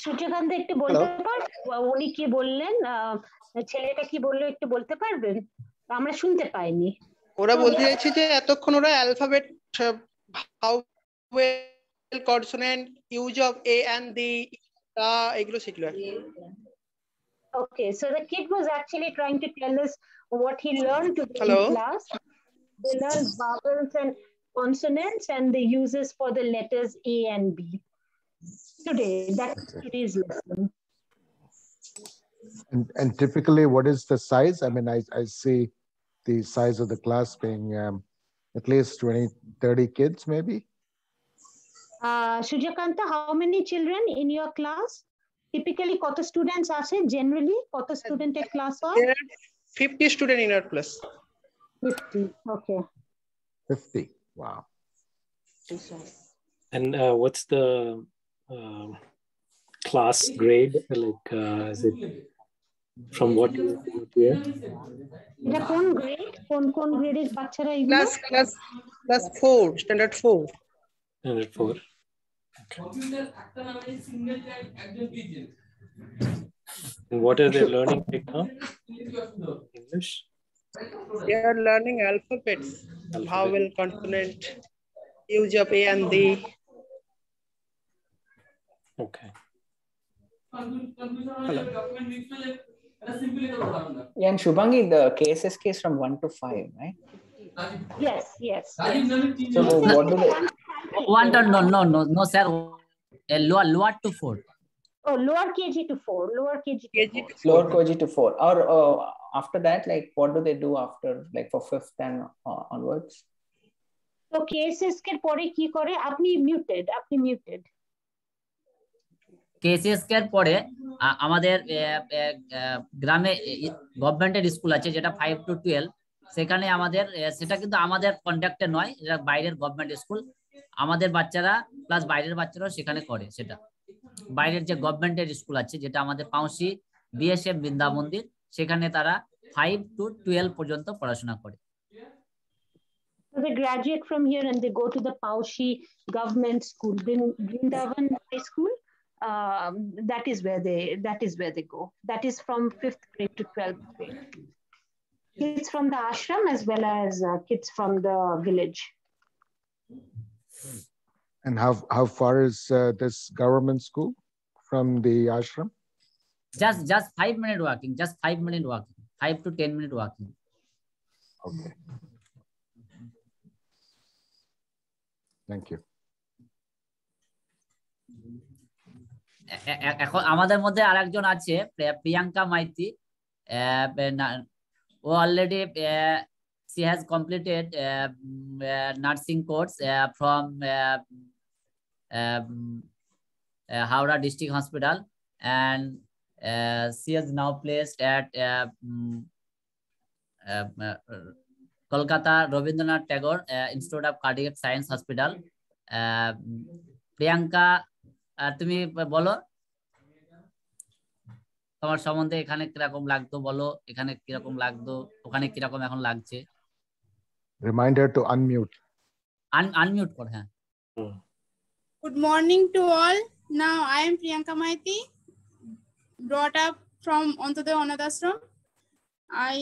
সূর্যকান্ত একটু বলতে পারবেন উনি কি বললেন, ছেলেটা কি বললো একটু বলতে পারবেন? আমরা শুনতে পাইনি। ওরা বলতে চাইছে যে এতক্ষণ ওরা alphabet, vowel, consonant, use of a and the এগুলো শিখলো। Okay, so the kid was actually trying to tell us what he learned today in class. They learned vowels and consonants and the uses for the letters A and B. Today, that's today's lesson. And typically, what is the size? I mean, I see the size of the class being at least 20-30 kids, maybe. Suryakanta, how many children in your class? Typically, কত students আছে? Generally, কত student এর class হয়? There are 50 students in our class. 50, okay. 50, wow. And what's the class grade? Like, is it from what year? এটা কোন grade? কোন grade এর বাচ্চারা এগুলো? Class 4, standard 4. Standard 4. And what are they learning right now? English? They are learning alphabets, vowel, consonant, use of A and D. Okay. Hello. Yeah, and Shubhangi, the KSSK is from 1 to 5, right? Yes. So what do they? No, sir. Lower to 4. Oh, lower KG to 4. Lower KG to 4. Lower KG to 4. Or after that, like, what do they do after, like, for 5th and onwards? So KSSK এর পরে কি করে? আপনি muted. KSSK এর পরে আমাদের গ্রামে গভর্নমেন্টের স্কুল আছে যেটা 5 to 12, সেখানে আমাদের সেটা কিন্তু আমাদের কন্ডাক্টে নয়, এটা বাইরের গভর্নমেন্ট স্কুল। আমাদের বাচ্চারা প্লাস বাইরের বাচ্চারাও সেখানে করে। সেটা বাইরের যে গভর্নমেন্টের স্কুল আছে যেটা আমাদের পাউসি বিএসএফ বৃন্দা মন্দির, সেখানে তারা 5 to 12 পর্যন্ত পড়াশোনা করে। So they graduate from here and they go to the Paushi government school, Vrindavan High School. That is where they go. That is from 5th grade to 12th grade. Kids from the ashram as well as kids from the village. And how far is this government school from the ashram? Just 5-minute walking. 5 to 10 minute walking. Okay. Thank you. এখন আমাদের মধ্যে আরেকজন আছে প্রিয়াঙ্কা মাইতি ও already she has completed nursing course from Howrah District Hospital, and she is now placed at Kolkata Rabindranath Tagore Institute of Cardiac Science Hospital. Priyanka তুমি বলো তোমার সম্বন্ধে, এখানে কিরকম লাগতো বলো, এখানে কিরকম লাগতো, ওখানে কিরকম এখন লাগছে। Reminder to unmute. Unmute কর, হ্যাঁ। Good morning to all. Now I am Priyanka Maiti, brought up from Antyodaya Anath Ashram. I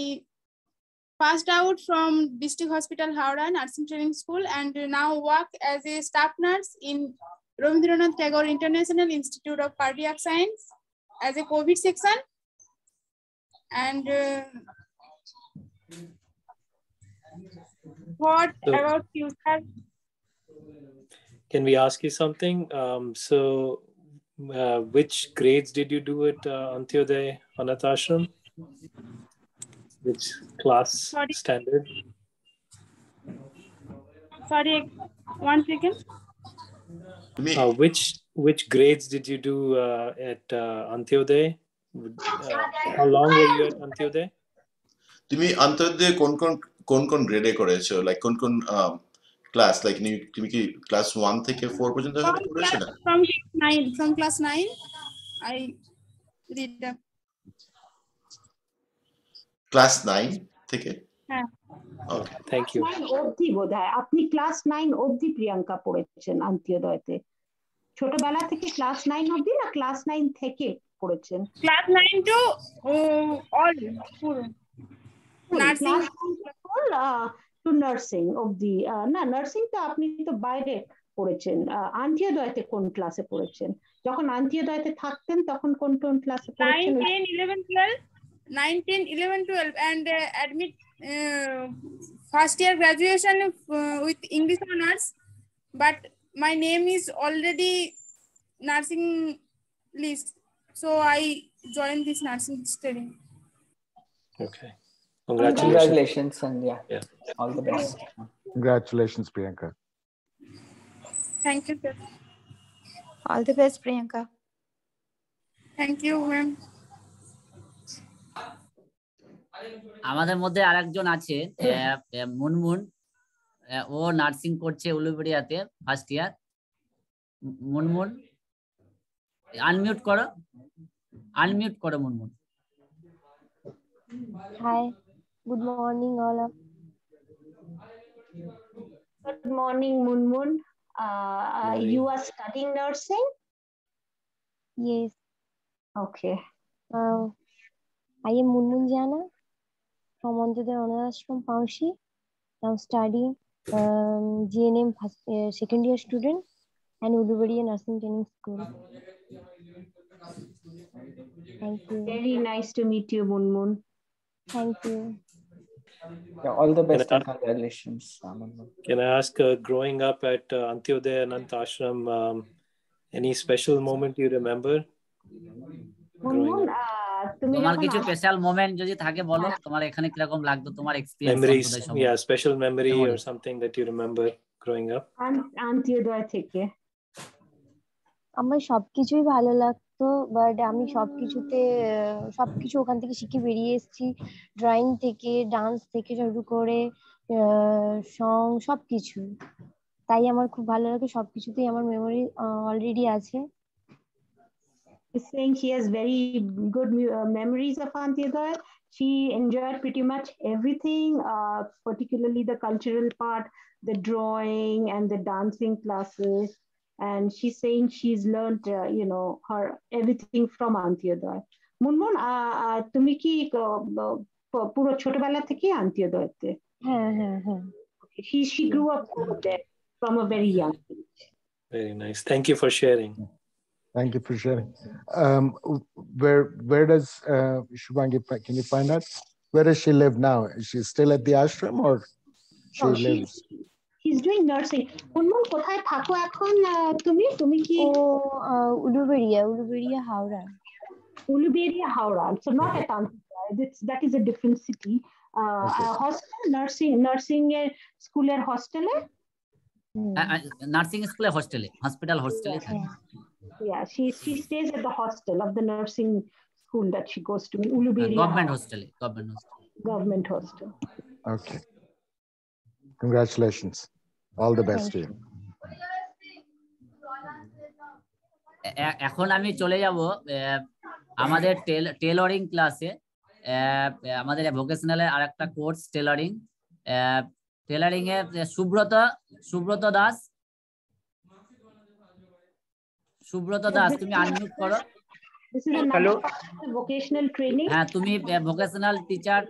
passed out from District Hospital Howrah Nursing Training School and now work as a staff nurse in Rabindranath Tagore International Institute of Cardiac Science as a COVID section. And what about you, sir? Can we ask you something? Which grades did you do at Antyodaya Anath Ashram? Which class standard? Sorry, 1 second. Which grades did you do at Antyodaya? How long were you at Antyodaya? তুমি Antyodaya কোন গ্রেডে করেছো, like কোন class, like তুমি কি class 1 থেকে 4 পর্যন্ত করেছো না? From class 9 I read up. Class 9 থেকে? হ্যাঁ। ওকে, থ্যাংক ইউ। 9 অবধি বোধহয় আপনি ক্লাস 9 অবধি প্রিয়াঙ্কা পড়েছেন আন্ত্যোদয়তে? ছোটবেলা থেকে ক্লাস 9 অবধি না ক্লাস 9 থেকে পড়েছেন? ক্লাস 9 টু অল পুরো নার্সিং টু নার্সিং অবধি। না, নার্সিং তো আপনি তো বাইরে পড়েছেন। আন্ত্যোদয়তে কোন ক্লাসে পড়েছেন? যখন আন্ত্যোদয়তে থাকতেন তখন কোন ক্লাসে পড়েছেন? 9, 10, 11, 12 9, 10, 11, 12 and admit first year graduation with English honors, but my name is already nursing list, so I joined this nursing study. Okay, congratulations and yeah, all the best. Congratulations, Priyanka. Thank you, sir. All the best, Priyanka. Thank you, ma'am. আমাদের মধ্যে আরেকজন আছে মুনমুন, ও nursing করছে উলুবেড়িয়াতে first year. Munmun unmute করো Munmun. Hi, good morning all. Good morning, Munmun. You are studying nursing? Yes. Okay. I am Munmun Jana from Antyodaya Anath Ashram, Paushi. Now studying GNM second year student and Uluberia Nursing Training School. Thank you. Very nice to meet you, Munmun. Thank you. Yeah, all the best and congratulations. Can I ask, growing up at Antyodaya Anath Ashram, any special moment you remember? Munmun, তোমার কিছু special moment যদি থাকে বলো, তোমার এখানে কিরকম লাগতো, তোমার experience. Memories, yeah, special memory or something that you remember growing up. Antyodaya থেকে আমার সবকিছুই ভালো লাগতো, বাট আমি সবকিছু ওখান থেকে শিখে বেরিয়ে এসেছি। ড্রয়িং থেকে, ডান্স থেকে শুরু করে সং, সবকিছু। তাই আমার খুব ভালো লাগে, সবকিছুতেই আমার মেমোরি অলরেডি আছে। Is saying she has very good memories of Antyodaya. She enjoyed pretty much everything, particularly the cultural part, the drawing and the dancing classes. And she's saying she's learned, her everything from Antyodaya. Munmun, তুমি কি পুরো ছোটবেলা থেকে আন্ত্যোদয়তে? হ্যাঁ হ্যাঁ হ্যাঁ। She grew up there from a very young age. Very nice. Thank you for sharing. Thank you for sharing. Where does Shubhangi, can you find out? Where does she live now? Is she still at the ashram or she lives? He's doing nursing. Munmun কোথায় থাকো এখন তুমি? তুমি কি? Uluberia, Howrah. Uluberia, Howrah. So not at Antioquia. That is a different city. Hostel, nursing school hostel. Nursing school hostel, hospital hostel. Yeah, she stays at the hostel of the nursing school that she goes to in Uluberia. Government hostel. Okay. Congratulations. All the best to you. এখন আমি চলে যাব আমাদের tailoring ক্লাসে। আমাদের ভোকেশনালের আরেকটা course tailoring. Tailoring এ সুব্রত দাস। সুব্রত দাস, তুমি unmute করো। Hello, vocational training. হ্যাঁ, তুমি ভোকেশনাল টিচার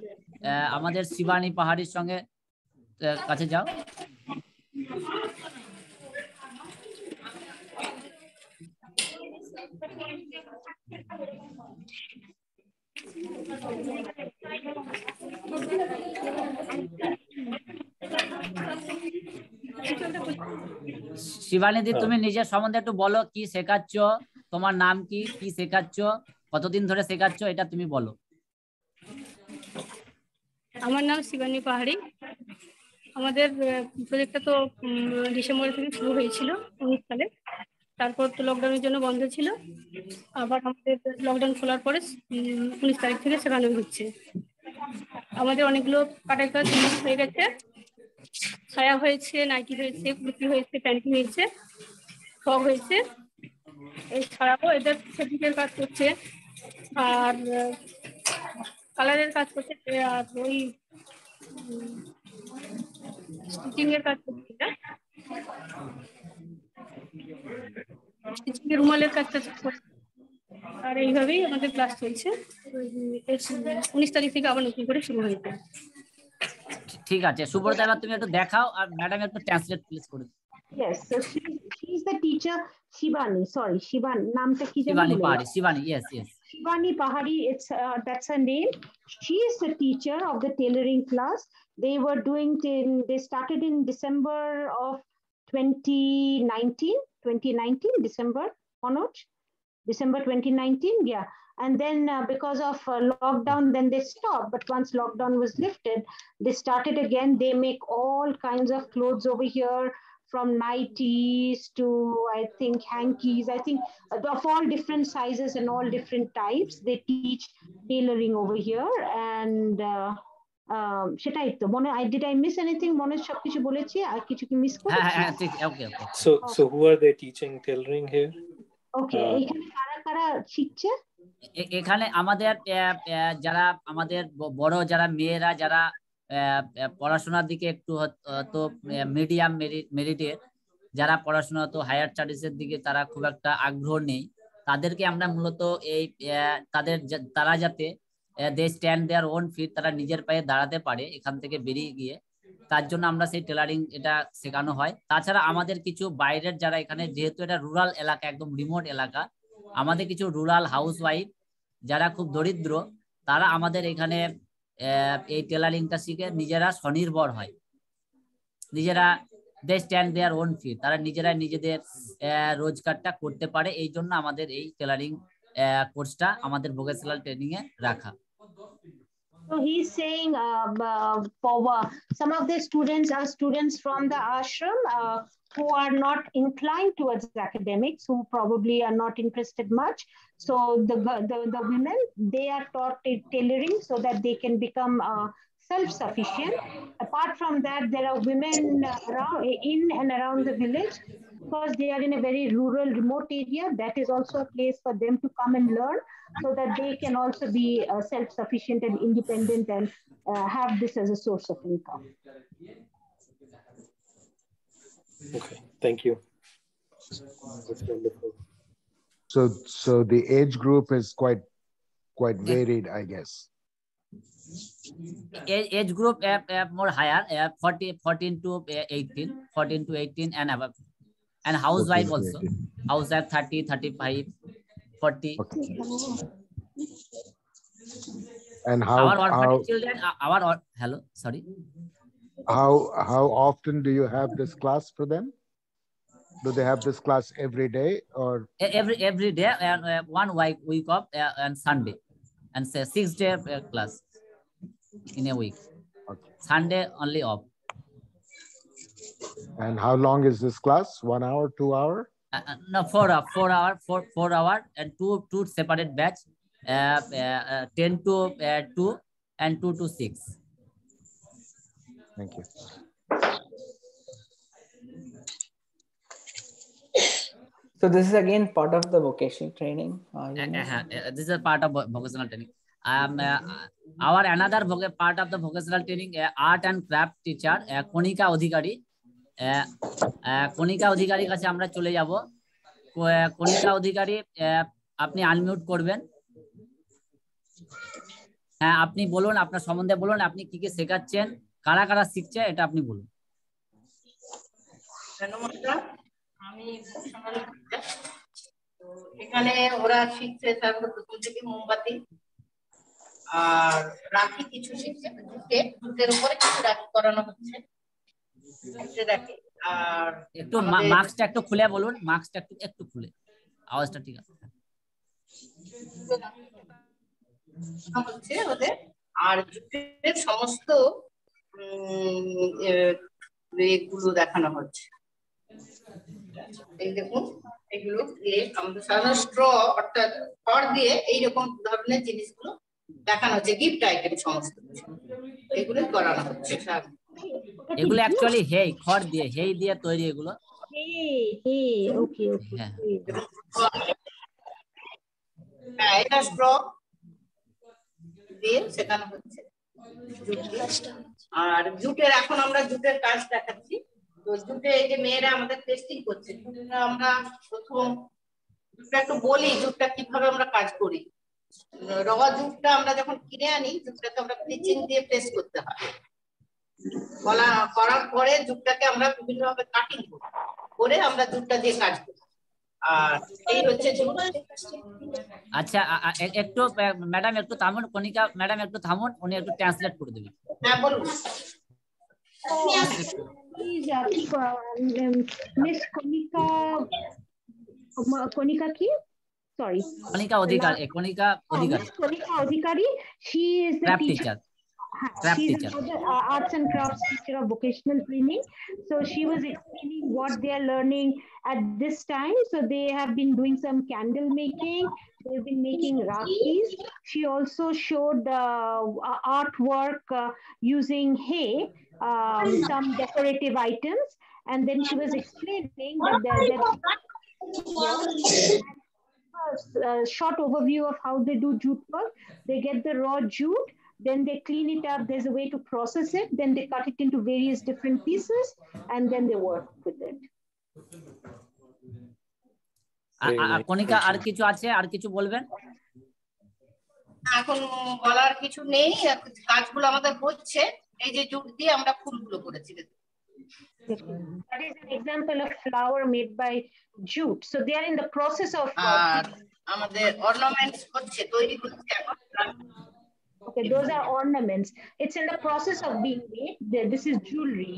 আমাদের শিবানী পাহাড়ির সঙ্গে কাছে যাও। শিবানীদি, তুমি নিজের সম্বন্ধে একটু বলো, কি শেখাচ্ছ, তোমার নাম কি, কি শেখাচ্ছ, কতদিন ধরে শেখাচ্ছ, এটা তুমি বলো। আমার নাম শিবানী পাহাড়ি। আমাদের প্রজেক্টটা তো ডিসেম্বর থেকে শুরু হয়েছিল 19 সালে। তারপর তো লকডাউনের জন্য বন্ধ ছিল, আবার আমাদের লকডাউন খোলার পরে 19 তারিখ থেকে শেখানো হচ্ছে। আমাদের অনেকগুলো কাটাই কাজ হয়ে গেছে, ছায়া হয়েছে, নাইটি হয়েছে, কুর্তি হয়েছে, প্যান্টি হয়েছে, ফ্রক হয়েছে। এছাড়াও এদের সেটিংয়ের কাজ করছে, আর কালারের কাজ করছে, আর ওই স্টিচিং এর কাজ করছে, স্টিচিং এর রুমালের কাজটা করছে। আর এইভাবেই আমাদের ক্লাস চলছে। 19 তারিখ থেকে আবার নতুন করে শুরু হয়েছে। ঠিক আছে, সুব্রত, এবার তুমি একটু দেখাও, আর ম্যাডাম একটু ট্রান্সলেট প্লিজ করে। Yes, so she is the teacher, Shivani. Sorry, Shivani. Namta ki Shivani Pahari. Shivani, yes. Shivani Pahari. It's that's her name. She is the teacher of the tailoring class. They were doing they started in December of 2019, December onwards. December 2019, yeah. And then because of lockdown, then they stopped. But once lockdown was lifted, they started again. They make all kinds of clothes over here, from nighties to, I think, hankies. I think of all different sizes and all different types. They teach tailoring over here. And সেটাই তো মনে, did I miss anything? মনে সব কিছু বলেছি, আর কিছু কি miss করেছি? হ্যাঁ, ঠিক, ওকে। So who are they teaching tailoring here? Okay, এখানে কারা শিখছে? এখানে আমাদের যারা আমাদের বড় যারা মেয়েরা যারা পড়াশোনার দিকে একটু তো মিডিয়াম মেরিটের, যারা পড়াশোনা তো হায়ার স্টাডিজের দিকে তারা খুব একটা আগ্রহ নেই, তাদেরকে আমরা মূলত এই তারা যাতে দে স্ট্যান্ড দেয়ার ওন ফিট, তারা নিজের পায়ে দাঁড়াতে পারে এখান থেকে বেরিয়ে গিয়ে, তার জন্য আমরা সেই টেলারিং এটা শেখানো হয়। তাছাড়া আমাদের কিছু বাইরের যারা এখানে, যেহেতু এটা রুরাল এলাকা, একদম রিমোট এলাকা, আমাদের কিছু রুরাল হাউস ওয়াইফ যারা খুব দরিদ্র, তারা আমাদের এখানে এই টেলারিংটা শিখে নিজেরা স্বনির্ভর হয়, নিজেরা দে স্ট্যান্ড দেয়ার ওন ফিট, তারা নিজেরাই নিজেদের রোজগারটা করতে পারে। এই জন্য আমাদের এই টেলারিং কোর্সটা আমাদের ভোকেশনাল ট্রেনিং এ রাখা। So he's saying some of the students are students from the ashram who are not inclined towards academics, who probably are not interested much. So the women, they are taught tailoring so that they can become self-sufficient. Apart from that, there are women in and around the village, because they are in a very rural, remote area. That is also a place for them to come and learn, so that they can also be self-sufficient and independent, and have this as a source of income. Okay, thank you. That's wonderful. So the age group is quite varied, I guess. Age group more higher, 14 to 18 and above, and housewife also. Housewife 30, 35, 40. Okay. And how our orphanage children, hello, sorry. How often do you have this class for them? Do they have this class every day or every day? And 1 week off and Sunday, and say 6-day class in a week. Okay. Sunday only off. And how long is this class? 1 hour, 2 hour? No, 4 hour, and two separate batch. 10 to 2 and 2 to 6. Thank you. So this is again part of the vocational training. This is part of vocational training. Our another part of the vocational training, art and craft teacher, Konika Odhikari. Konika Odhikari কাছে আমরা চলে যাব। Konika Odhikari, আপনি unmute করবেন। হ্যাঁ, আপনি বলুন, আপনার সম্বন্ধে বলুন, আপনি কি কি শেখাচ্ছেন, কারা কারা শিখছে, এটা আপনি বলুন। নমস্কার, আমি এখানে ওরা শিখছে প্রথম থেকে মোমবাতি আর রাখি কিছু শিখছে, জুটের উপরে কিছু রাখি করানো হচ্ছে। আর একটু মাস্কটা একটু খুলে বলুন, মাস্কটা একটু খুলে, আওয়াজটা ঠিক আছে হচ্ছে ওদের। আর জুটের সমস্ত এগুলো দেখানো হচ্ছে। এই দেখুন, এগুলো দিয়ে আমাদের সাধারণ স্ট্র অর্থাৎ খড় দিয়ে এইরকম ধরনের জিনিসগুলো দেখানো হচ্ছে, গিফট আইটেম সমস্ত এগুলো করানো হচ্ছে। এগুলো অ্যাকচুয়ালি হেই, খড় দিয়ে, হেই দিয়ে তৈরি এগুলো। ওকে হ্যাঁ, এটা স্ট্র দিয়ে শেখানো হচ্ছে। আর জুটের, এখন আমরা জুটের কাজ দেখাচ্ছি। তো জুটে এই যে মেয়েরা আমাদের টেস্টিং করছে, জুটটা আমরা প্রথম একটু বলি জুটটা কিভাবে আমরা কাজ করি। রওয়া জুটটা আমরা যখন কিনে আনি, জুটটাকে আমরা ব্লিচিং দিয়ে টেস্ট করতে হয়। করার পরে জুটটাকে আমরা বিভিন্ন ভাবে কাটিং করে আমরা জুটটা দিয়ে কাজ করি। আর এই হচ্ছে জুট। আচ্ছা, একটু ম্যাডাম একটু থামুন, কণিকা ম্যাডাম একটু থামুন, উনি একটু ট্রান্সলেট করে দেবেন। হ্যাঁ, বলুন। Miss Konika ki? Sorry. Konika Odhikari. Konika Odhikari. She is the teacher. She's an arts and crafts teacher of vocational training. So she was explaining what they are learning at this time. So they have been doing some candle making. They've been making rakhis. She also showed artwork using hay, some decorative items. And then she was explaining that short overview of how they do jute work. They get the raw jute, then they clean it up. There's a way to process it. Then they cut it into various different pieces, and then they work with it. কণিকা, আর কিছু আছে? আর কিছু বলবেন? এখন বলার কিছু নেই, কাজগুলো আমাদের হচ্ছে। এই যে জুট দিয়ে আমরা ফুলগুলো করেছি। That is an example of flower made by jute. So they are in the process of আমাদের ornaments হচ্ছে, তৈরি হচ্ছে এখন। Okay, those are ornaments. It's in the process of being made. This is jewelry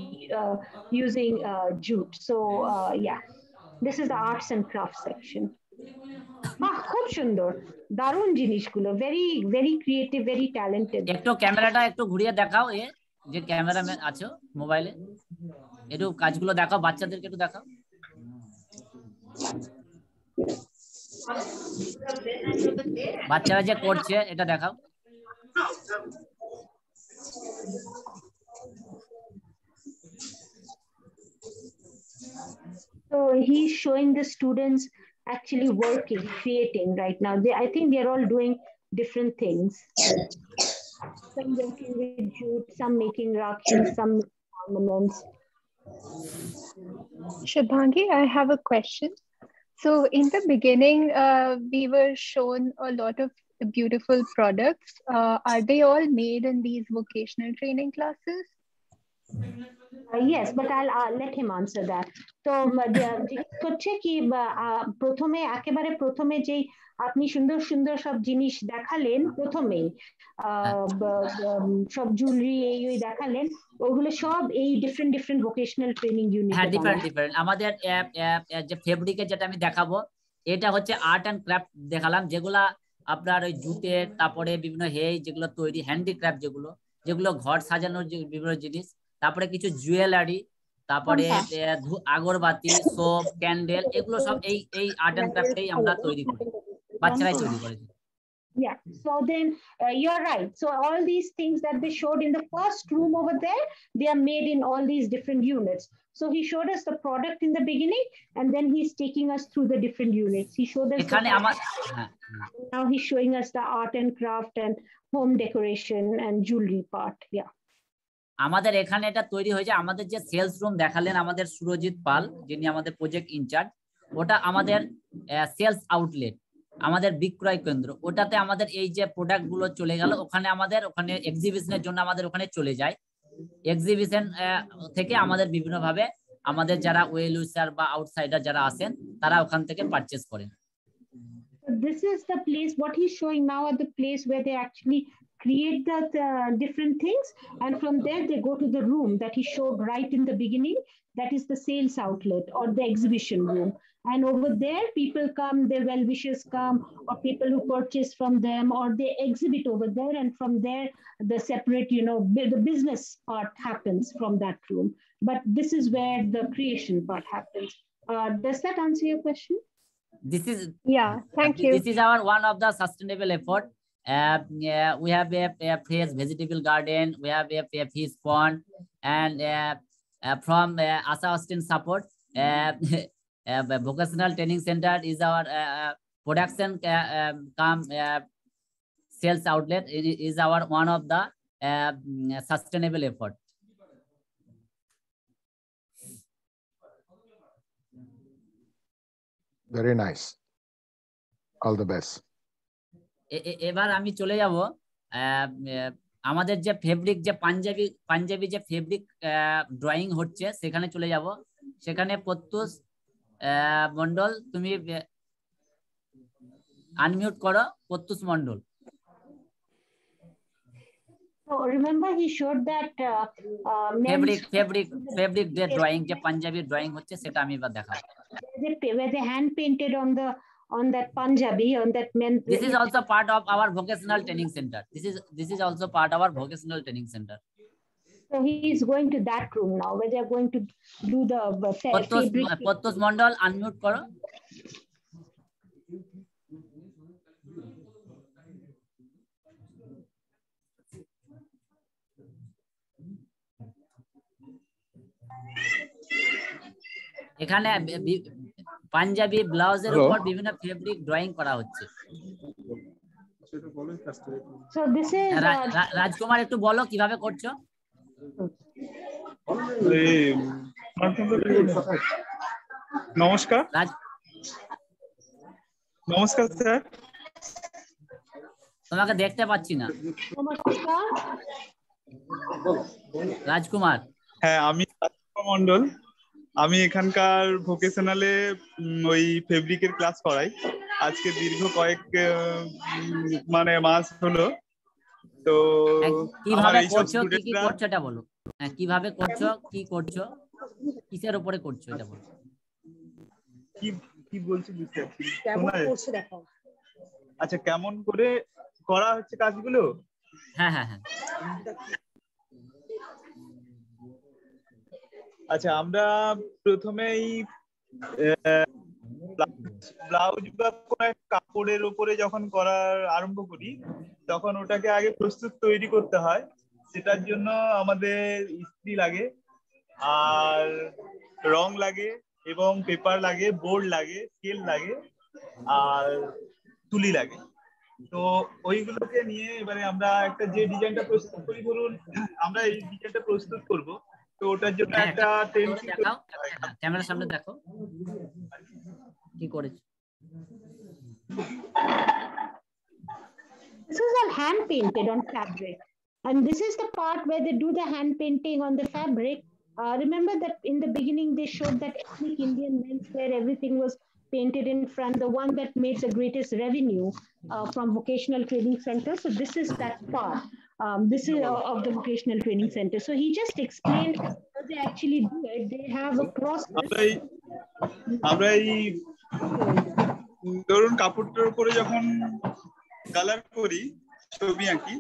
using jute. So yeah, this is the arts and crafts section. খুব সুন্দর, দারুণ জিনিসগুলো, very creative, very talented. একটু ক্যামেরাটা একটু ঘুরিয়ে দেখাও, যে ক্যামেরাম্যান আছো মোবাইলে, একটু কাজগুলো দেখাও, বাচ্চাদেরকে একটু দেখাও। বাচ্চারা যে করছে এটা দেখাও। So he's showing the students actually working, creating right now. I think they're all doing different things. Some working with jute, some making rakhis, some ornaments. Shubhangi, I have a question. So in the beginning, we were shown a lot of beautiful products. Are they all made in these vocational training classes? Yes, but I'll let him answer that. তো হচ্ছে কি প্রথমে একেবারে প্রথমে যেই আপনি সুন্দর সুন্দর সব জিনিস দেখালেন প্রথমেই সব জুয়েলারি এই ওই দেখালেন ওগুলো সব এই different different vocational training unit. হ্যাঁ, ডিফারেন্ট আমাদের যে ফেব্রিকের যেটা আমি দেখাবো এটা হচ্ছে আর্ট অ্যান্ড ক্রাফট দেখালাম, যেগুলা আপনার ওই জুটের, তারপরে বিভিন্ন যেগুলো তৈরি হ্যান্ডিক্রাফট, যেগুলো ঘর সাজানোর বিভিন্ন জিনিস, তারপরে কিছু জুয়েলারি, তারপরে আগরবাতি, সোপ, ক্যান্ডেল, এগুলো সব এই আর্ট অ্যান্ড ক্রাফটেই আমরা তৈরি করি, বাচ্চারাই তৈরি করে। Yeah, so then you're right. So all these things that they showed in the first room over there, they are made in all these different units. So he showed us the product in the beginning, and then he's taking us through the different units. He showed us now he's showing us the art and craft and home decoration and jewelry part. Yeah. আমাদের এখানে এটা তৈরি হয়েছে, আমাদের যে sales room দেখালেন আমাদের সুরজিৎ পাল, যিনি আমাদের প্রজেক্ট ইনচার্জ, ওটা আমাদের সেলস আউটলেট, আমাদের বিক্রয় কেন্দ্র। ওটাতে আমাদের এই যে প্রোডাক্ট গুলো চলে গেল ওখানে এক্সিবিশনের জন্য আমাদের ওখানে চলে যায়। এক্সিবিশন থেকে আমাদের বিভিন্ন ভাবে আমাদের যারা ওয়েল উইসার বা আউটসাইডার যারা আসেন তারা ওখান থেকে পারচেজ করেন। This is the place, what he's showing now at the place where they actually create the different things, and from there they go to the room that he showed right in the beginning, that is the sales outlet or the exhibition room. And over there people come, their well-wishers come, or people who purchase from them, or they exhibit over there, and from there the separate, the business part happens from that room. But this is where the creation part happens. Does that answer your question? This is thank you. This is our one of the sustainable effort. We have a fresh vegetable garden, we have a fish pond, and from Asa Austin support, vocational training center is our production sales outlet. It is our one of the sustainable effort. Very nice. All the best. এবার আমি চলে যাব আমাদের যে fabric, যে পাঞ্জাবি যে fabric drawing হচ্ছে সেখানে চলে যাব। সেখানে প্রত্যুষ মন্ডল, তুমি আনমিউট করো, প্রত্যুষ Mondal. So remember he showed that fabric যে ড্রয়িং, যে পাঞ্জাবি ড্রয়িং হচ্ছে সেটা আমি এবার দেখাবো। Where they hand painted on that Punjabi, on that men. This is also part of our vocational training center. This is also part of our vocational training center. So he is going to that room now where they are going to do the fabric. Pottos Mondal, unmute karo. এখানে পাঞ্জাবি ব্লাউজের উপর বিভিন্ন fabric drawing করা হচ্ছে। So this is রাজকুমার, একটু বলো কিভাবে করছো। নমস্কার স্যার, তোমাকে দেখতে পাচ্ছি না। নমস্কার রাজকুমার। হ্যাঁ, আমি মন্ডল, আমি এখানকার ভোকেশনালে ওই ফেব্রিকের ক্লাস করাই। আজকে দীর্ঘ কয়েক মাস হলো। তো কিভাবে করছো, কি করছো এটা বলো। হ্যাঁ, কিভাবে করছো, কি করছো, কিসের উপরে করছো এটা বলো। কি বলছো বুঝতে পারছি। কেমন করছো দেখো। আচ্ছা, কেমন করে করা হচ্ছে কাজগুলো। হ্যাঁ হ্যাঁ হ্যাঁ। আচ্ছা, আমরা প্রথমেই ব্লাউজ বা কোনো এক কাপড়ের উপরে যখন করার আরম্ভ করি তখন ওটাকে আগে প্রস্তুত তৈরি করতে হয়। সেটার জন্য আমাদের ইস্ত্রি লাগে, আর রং লাগে, এবং পেপার লাগে, বোর্ড লাগে, স্কেল লাগে, আর তুলি লাগে। তো ওইগুলোকে নিয়ে এবারে আমরা একটা যে ডিজাইনটা প্রস্তুত করি, ধরুন আমরা এই ডিজাইনটা প্রস্তুত করব, তো ওটার জন্য একটা দেখাও, ক্যামেরার সামনে দেখো কি করেছে। This is all hand painted on fabric, and this is the part where they do the hand painting on the fabric, Remember that in the beginning they showed that ethnic Indian menswear, everything was painted in front, the one that made the greatest revenue from vocational training center. So this is that part. This is of the vocational training center. So he just explained how they actually do it. They have a process. আমরা এই ধরুন কাপড়টার উপরে যখন colour করি, ছবি আঁকি,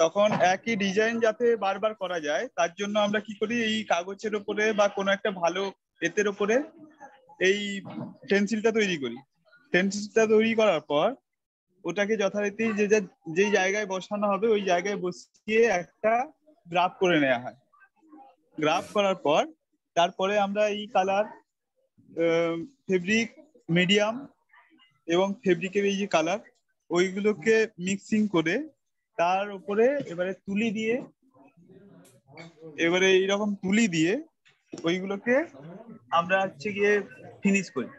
তখন একই ডিজাইন যাতে বারবার করা যায় তার জন্য আমরা কি করি, এই কাগজের উপরে বা কোনো একটা ভালো এতের উপরে এই পেন্সিলটা তৈরি করি। পেন্সিলটা তৈরি করার পর ওটাকে যথারীতি যে জায়গায় বসানো হবে ওই জায়গায় বসিয়ে একটা গ্রাফ করে নেওয়া হয়। গ্রাফ করার পর তারপরে আমরা এই কালার, ফেব্রিক, মিডিয়াম এবং ফেব্রিকের এই যে কালার, ওইগুলোকে মিক্সিং করে তার উপরে এবারে তুলি দিয়ে, এবারে এইরকম তুলি দিয়ে ওইগুলোকে আমরা হচ্ছে গিয়ে ফিনিশ করি।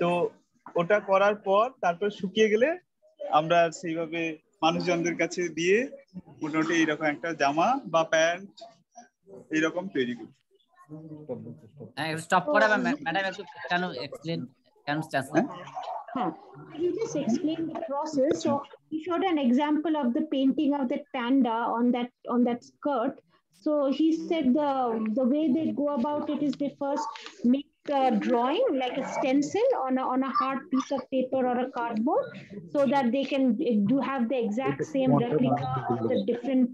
তো ওটা করার পর তারপর শুকিয়ে গেলে আমরা সেইভাবে মানুষজনদের কাছে দিয়ে মোটামুটি এইরকম একটা জামা বা প্যান্ট এইরকম তৈরি করি। স্টপ করা ম্যাডাম, একটু কেন এক্সপ্লেন, কেন চান্স না? He just explained the process. So he showed an example of the painting of the panda on that skirt. So he said the way they go about it is they first make a drawing like a stencil on a hard piece of paper or a cardboard, so that they can have the exact same replica of the different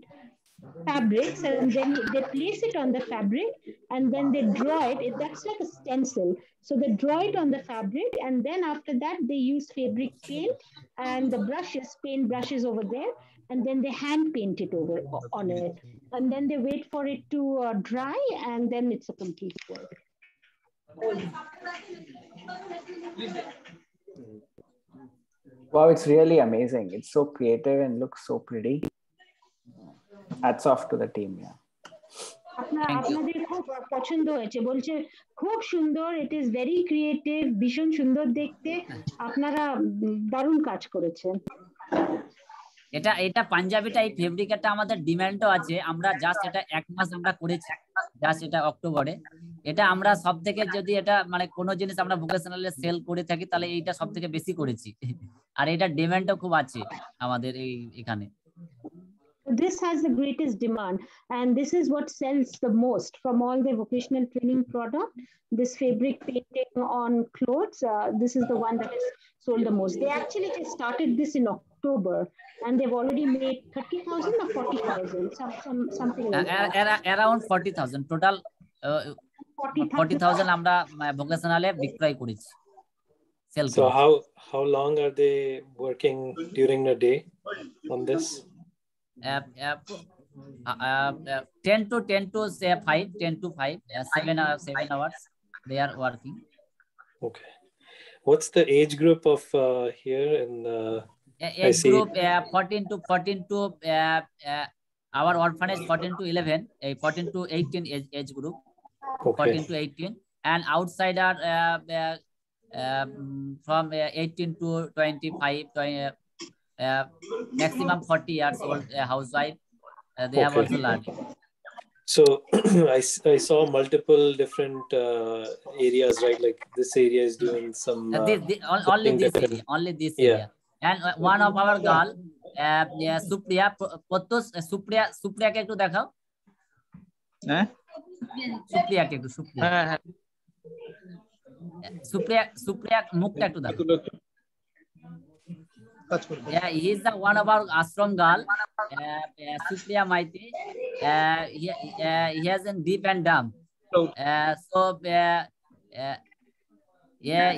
fabrics, and then they place it on the fabric and then they draw it. That's like a stencil. So they draw it on the fabric, and then after that they use fabric paint and the paint brushes over there, and then they hand paint it over on it, and then they wait for it to dry, and then it's a complete work. Wow, it's really amazing. It's so creative and looks so pretty. Hats off to the team. Yeah. আপনাদের খুব পছন্দ হয়েছে, বলছে খুব সুন্দর, it is very creative, ভীষণ সুন্দর দেখতে, আপনারা দারুণ কাজ করেছেন। এটা পাঞ্জাবি টাইপ ফেব্রিক, এটা আমাদের ডিমান্ডও আছে। আমরা জাস্ট এটা 1 মাস আমরা করেছি, জাস্ট এটা অক্টোবরে। এটা আমরা সব থেকে, যদি এটা মানে কোনো জিনিস আমরা ভোকেশনালে সেল করে থাকি তাহলে এইটা সব থেকে বেশি করেছি, আর এটা ডিমান্ডও খুব আছে আমাদের এখানে। This has the greatest demand, and this is what sells the most from all the vocational training product. This fabric painting on clothes, this is the one that is sold the most. They actually just started this in October, and they've already made 30,000 or 40,000, something like that. Around 40,000 total. 40,000 আমরা ভোকেশনালে বিক্রয় করেছি। So how long are they working during the day on this? 10 to 5, 7 hours they are working. Okay. What's the age group of here in age group? 14 to our orphanage 14 to 11, 14 to 18 age group. Okay. 14 to 18, and outside are from 18 to 25, maximum 40 years old housewife. They have also learning. So I saw multiple different areas, right? Like this area is doing some only this area. And one of our girl, Supriya, Supriya ke ekটু দেখাও। সুপ্রিয়া কে একটু, সুপ্রিয়া মুখটা একটু দেখো। Yeah, he is the one of our ashram girl, Supriya Maiti. He has a deep and dumb. So yeah,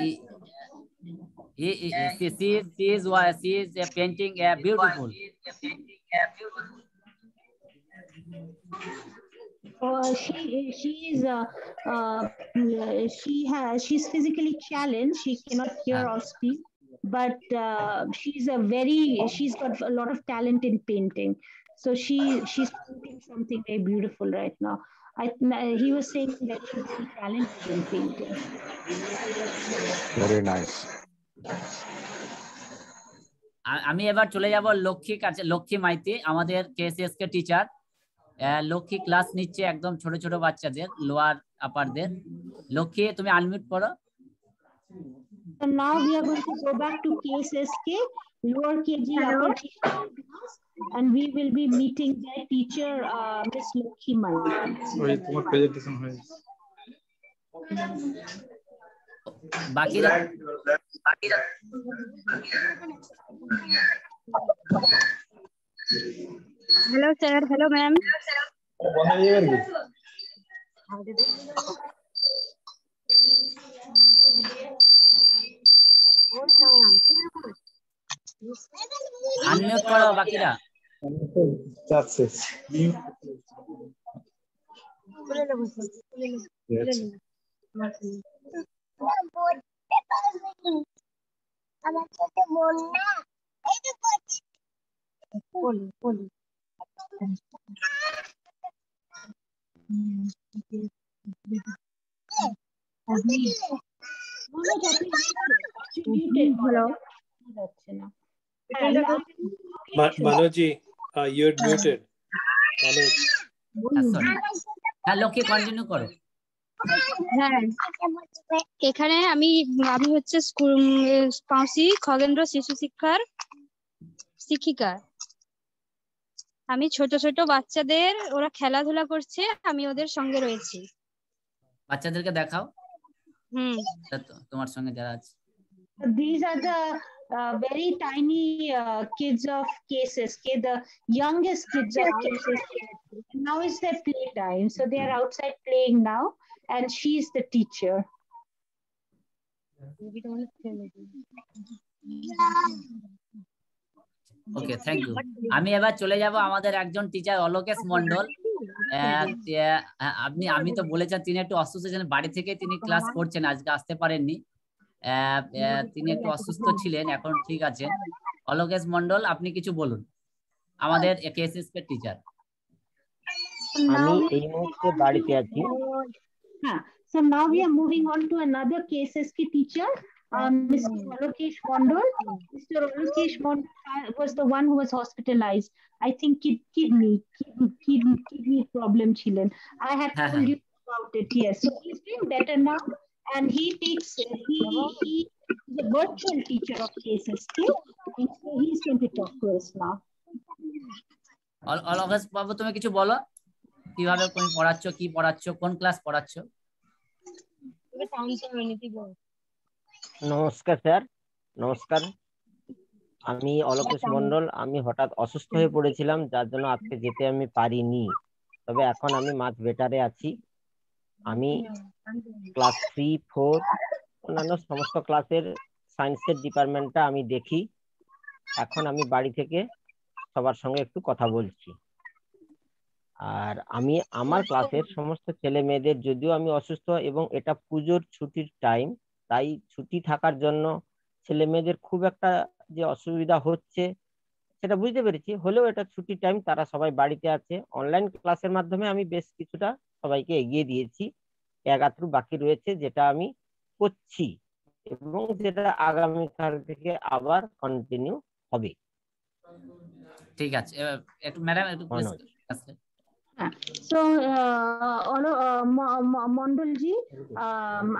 she is painting beautiful. She's physically challenged. She cannot hear or speak, but she's got a lot of talent in painting. So she's painting something very beautiful right now. He was saying that she's very talented in painting. Very nice. আমি এবার চলে যাব লক্ষ্মীর কাছে। লক্ষ্মী মাইতি আমাদের KSS কে teacher. Lakshmi class নিচ্ছে একদম ছোট ছোট বাচ্চাদের, লোয়ার আপারদের। লক্ষ্মী তুমি আনমিউট করো। So now we are going to go back to KSSK, lower KG, upper KG class, and we will be meeting their teacher, Miss Lokhi Mali. তোমার প্রেজেন্টেশন হয়েছে। বাকিরা Hello sir, hello ma'am. Unmute করো বাকিরা। Manoj, you're muted. Manoj. Lakshmi continue করো। হ্যাঁ, এখানে আমি হচ্ছে স্কুল পাঁচি খগেন্দ্র শিশু শিক্ষার শিক্ষিকা। আমি ছোট ছোট বাচ্চাদের, ওরা খেলাধুলা করছে, আমি ওদের সঙ্গে রয়েছি। বাচ্চাদেরকে দেখাও তোমার সঙ্গে যারা আছে। These are the very tiny kids of KSSK, the youngest kids of KSSK. Now is their play time, so they are outside playing now, and she is the teacher. Okay, thank you. আমি এবার চলে যাব আমাদের একজন teacher Alokesh Mondal. আমি তো বলেছেন তিনি একটু অসুস্থ ছিলেন, বাড়ি থেকে তিনি ক্লাস করছেন, আজকে আসতে পারেননি। তিনি একটু অসুস্থ ছিলেন, এখন ঠিক আছেন। অলোকেশ মন্ডল, আপনি কিছু বলুন, আমাদের কেএসএসকে টিচার। আমি এই মুহূর্তে বাড়িতে আছি। So now we are moving on to another KSSK teacher, Mr. Alokesh Mondal. Mr. Alokesh Mondal was the one who was hospitalized. I think kidney problem chilen. I had told you about it. Yes, so he's doing better now, and he is a virtual teacher of KSSK, and so he's going to talk to us now. Alokesh বাবু, তুমি কিছু বলো, কিভাবে তুমি পড়াচ্ছ, কি পড়াচ্ছ, কোন class পড়াচ্ছ? নমস্কার sir, নমস্কার। আমি অলোকেশ মন্ডল। আমি হঠাৎ অসুস্থ হয়ে পড়েছিলাম, যার জন্য আজকে যেতে আমি পারিনি, তবে এখন আমি মাঝ বেটারে আছি। আমি ক্লাস 3, 4 অন্যান্য সমস্ত ক্লাসের সায়েন্সের ডিপার্টমেন্টটা আমি দেখি। এখন আমি বাড়ি থেকে সবার সঙ্গে একটু কথা বলছি। আর আমি আমার ক্লাসের সমস্ত ছেলে মেয়েদের, যদিও আমি অসুস্থ এবং এটা পুজোর ছুটির টাইম, তাই ছুটি থাকার জন্য ছেলে মেয়েদের খুব একটা যে অসুবিধা হচ্ছে সেটা বুঝতে পেরেছি, হলেও এটা ছুটির টাইম, তারা সবাই বাড়িতে আছে। অনলাইন ক্লাসের মাধ্যমে আমি বেশ কিছুটা সবাইকে এগিয়ে দিয়েছি, একাত্র বাকি রয়েছে যেটা আমি করছি এবং যেটা আগামীকাল থেকে আবার কন্টিনিউ হবে। ঠিক আছে, একটু ম্যাডাম একটু আছে। So মন্ডলজি,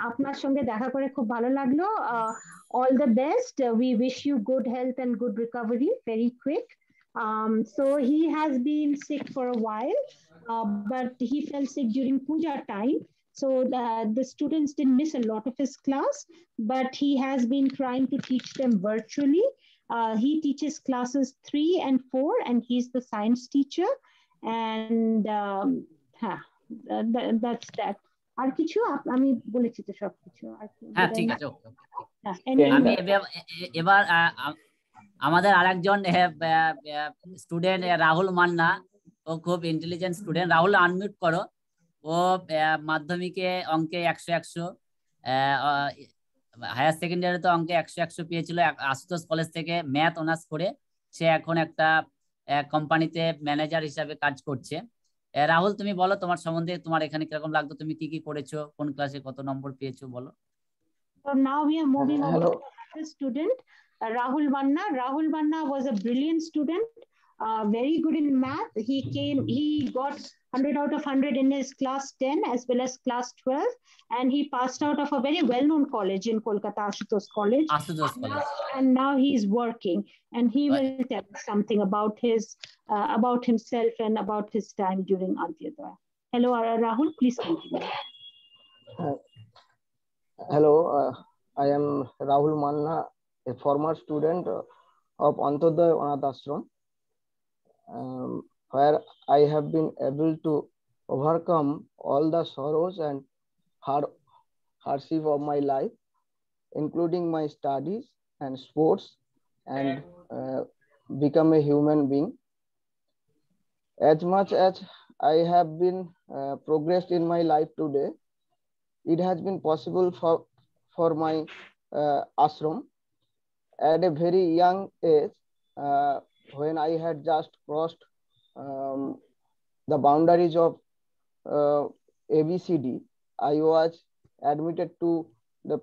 আপনার সঙ্গে দেখা করে খুব ভালো লাগলো। All the best. We wish you good health and good recovery very quick. So he has been sick for a while, but he fell sick during puja time. So the students didn't miss a lot of his class, but he has been trying to teach them virtually. He teaches classes 3 and 4, and he's the science teacher. And that's that. আর কিছু আমি বলেছি তো সবকিছু। হ্যাঁ, ঠিক আছে, ওকে। আমি এবার আমাদের আরেকজন স্টুডেন্ট রাহুল মান্না, ও খুব ইন্টেলিজেন্ট স্টুডেন্ট। রাহুল, আনমিউট করো। ও মাধ্যমিকে অঙ্কে 100 হায়ার সেকেন্ডারি তো অঙ্কে 100 পেয়েছিল আশুতোষ কলেজ থেকে, ম্যাথ অনার্স করে। সে এখন একটা কোম্পানিতে ম্যানেজার হিসাবে কাজ করছে। রাহুল, তুমি বলো তোমার সম্বন্ধে, তোমার এখানে কিরকম লাগতো, তুমি কি কি করেছো, কোন ক্লাসে কত নম্বর পেয়েছো, বলো। So now we are moving on to another student, Rahul Manna. Rahul Manna was a brilliant student. very good in math. He got 100 out of 100 in his class 10 as well as class 12. And he passed out of a very well-known college in Kolkata, Ashutosh College. Ashutosh College. And now he's working. And he will tell us something about himself and about his time during Antyodaya. Hello, Rahul, please continue. Hello, I am Rahul Manna, a former student of Antyodaya Anath Ashram, where I have been able to overcome all the sorrows and hardship of my life, including my studies and sports, and become a human being. As much as I have been progressed in my life today, it has been possible for my ashram at a very young age, when I had just crossed the boundaries of ABCD. I was admitted to the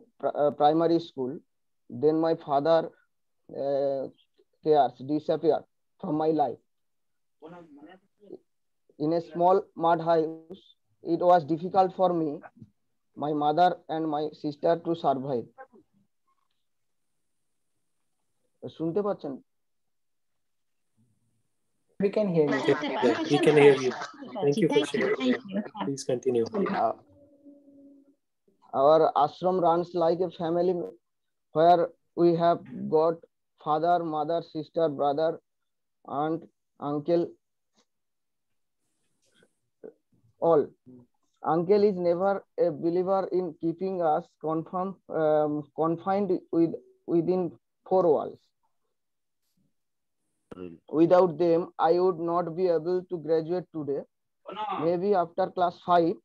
primary school. Then my father disappeared from my life. In a small mud house, it was difficult for me, my mother and my sister to survive. শুনতে পাচ্ছেন? We can hear you. Yeah, we can hear you. Thank you for sharing. Please continue. Our ashram runs like a family where we have got father, mother, sister, brother, aunt, uncle, all. Uncle is never a believer in keeping us confined within four walls. Without them, I would not be able to graduate today. Maybe after class 5,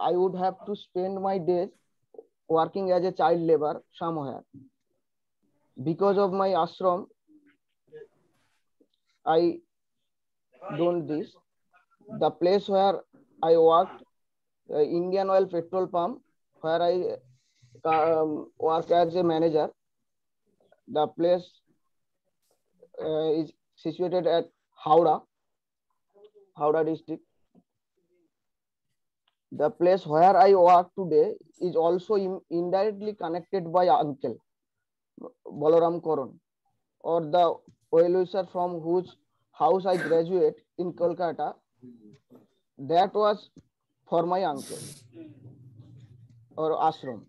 I would have to spend my days working as a child labor somewhere. Because of my ashram, I done this. The place where I worked, Indian Oil petrol pump, where I work as a manager. The place is situated at Howrah district. The place where I work today is also indirectly connected by uncle Balaram Koran, or the well-wisher from whose house I graduate in Kolkata. That was for my uncle or ashram.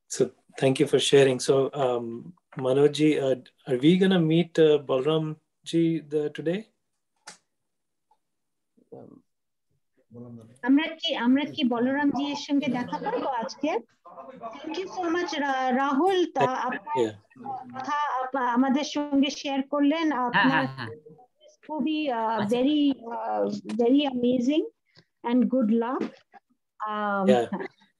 So thank you for sharing. So Manoj ji, are we gonna meet Balram ji today? আমরা কি বলরাম জি এর সঙ্গে দেখা করব আজকে? Thank you so much Rahul, কথা আমাদের সঙ্গে শেয়ার করলেন। আপনার খুবই very amazing and good luck. Yeah,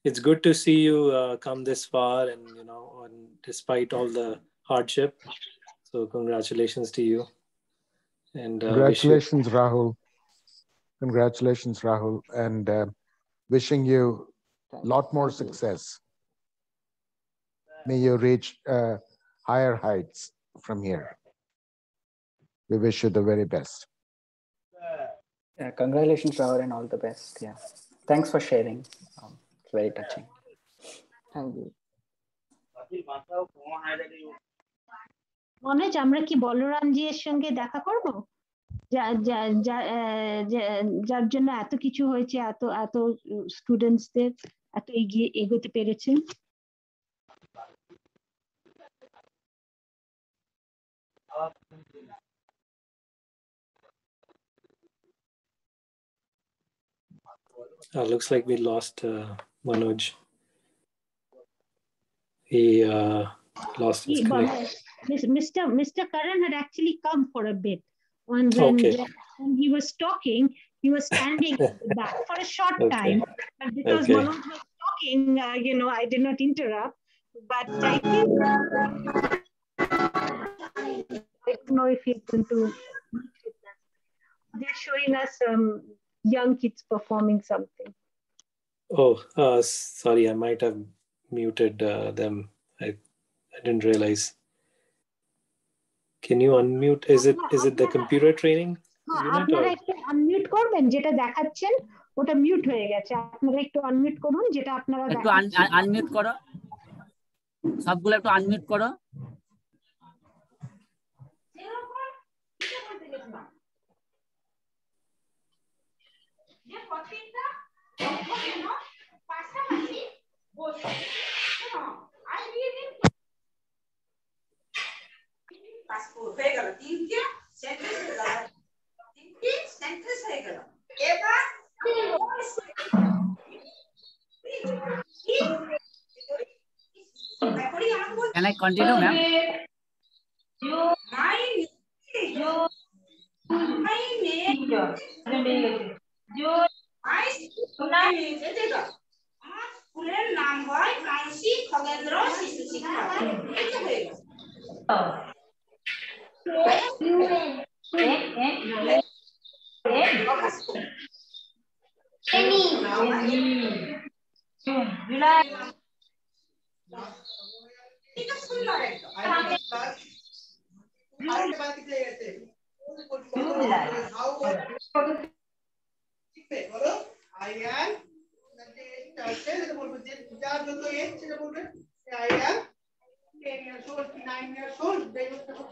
it's good to see you come this far, and despite all the hardship. So congratulations to you. And congratulations, Rahul. Congratulations, Rahul, and wishing you a lot more success. May you reach higher heights from here. We wish you the very best. Yeah, congratulations, Rahul, and all the best. Yeah, thanks for sharing. It's very touching. Thank you. Manoj, আমরা কি বলরাম জি এর সঙ্গে দেখা করব? যার জন্য এত কিছু হয়েছে, এত স্টুডেন্টসদের এত এগোতে পেরেছে। Looks like we lost Manoj. He lost his connection. Mr. Karan had actually come for a bit. When he was talking, he was standing back for a short time. But because Manoj was talking, I did not interrupt. But I think I don't know if he's going to. They're showing us some young kids performing something. Oh, sorry, I might have muted them. I didn't realize. Can you unmute? Is it the computer training unit? আপনারা একটু unmute করবেন, যেটা দেখাচ্ছেন ওটা mute হয়ে গেছে, আপনারা একটু আনমিউট করুন যেটা আপনারা দেখাচ্ছেন। একটু আনমিউট করো, সবগুলো একটু আনমিউট করো। হয়ে গেল, তিনটে সেন্টেন্স হয়ে গেল, তিনটে সেন্টেন্স হয়ে গেল। এবার Can I continue, ma'am? স্কুলের নাম হয় কাঞ্চি খগেন্দ্র শিশু শিক্ষা।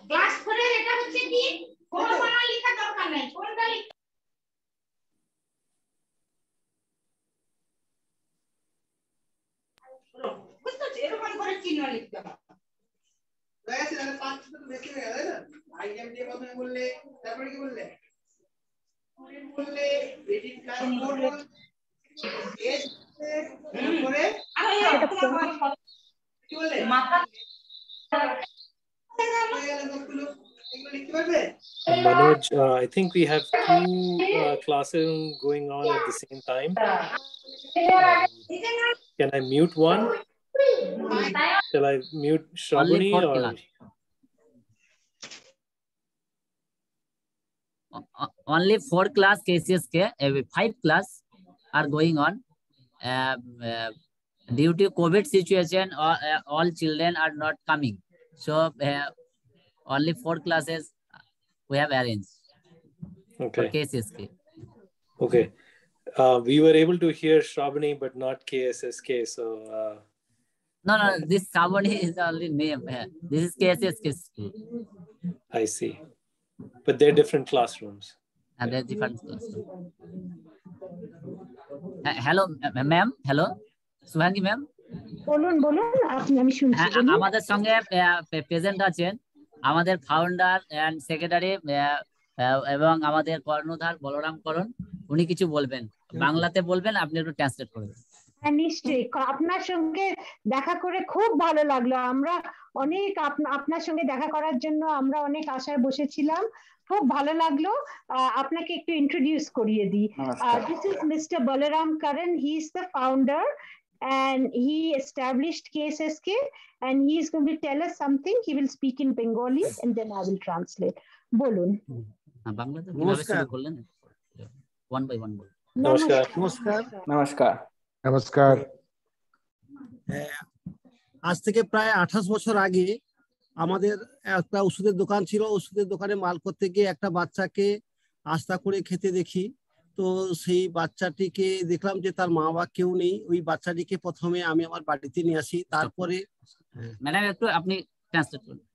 ক্লাস 4 এর এটা হচ্ছে কি কোনো বানান লেখা দরকার নাই, কোনটা বুঝতে এরকম করে চিহ্ন লিখতে হবে। গাইস তাহলে 5 তো বেশি হয়ে গেল না, আইটেম দিয়ে প্রথমে বললে, তারপরে কি বললে, স্টুডেন্ট বললে, রেডিং ক্লাস বললে, এজ করে কি বললে মাথা Manoj, I think we have two classes going on at the same time. Can I mute one? Shall I mute Shravani or? Only 4 class KCSK, 5 class are going on. Due to COVID situation, all children are not coming. So only 4 classes we have arranged for KCSK. Okay. We were able to hear Shravani, but not KSSK. So. No, this Shravani is the only name. This is KSSK school. I see. But they're different classrooms. And they're different classrooms. Hello, ma'am. Hello, Suhangi ma'am. বলুন আমি শুনছি। আমাদের সঙ্গে present আছেন আমাদের founder and secretary এবং আমাদের কর্ণধার বলরাম করণ। উনি কিছু বলবেন, বাংলাতে বলবেন, আপনি একটু ট্রান্সলেট করবেন। হ্যাঁ নিশ্চয়ই, আপনার সঙ্গে দেখা করে খুব ভালো লাগলো। আমরা অনেক আপনার সঙ্গে দেখা করার জন্য আমরা অনেক আশায় বসেছিলাম, খুব ভালো লাগলো। আপনাকে একটু ইন্ট্রোডিউস করিয়ে দিই। This is Mr. Balaram Karan. He is the founder and he established KSSK and he is going to tell us something. He will speak in Bengali and then I will translate. Bolun. বাংলাতে কিভাবে শুরু করলেন? One by one বলুন। নমস্কার। নমস্কার। নমস্কার। আজ থেকে প্রায় 28 বছর আগে আমাদের একটা ওষুধের দোকান ছিল। ওষুধের দোকানে মাল করতে গিয়ে একটা বাচ্চাকে আস্থা করে খেতে দেখি। তো সেই বাচ্চাটিকে দেখলাম যে তার মা বাবা কেউ নেই। ওই বাচ্চাটিকে প্রথমে আমি আমার বাড়িতে নিয়ে আসি, তারপরে ম্যাডাম একটু আপনি ট্রান্সলেট করুন।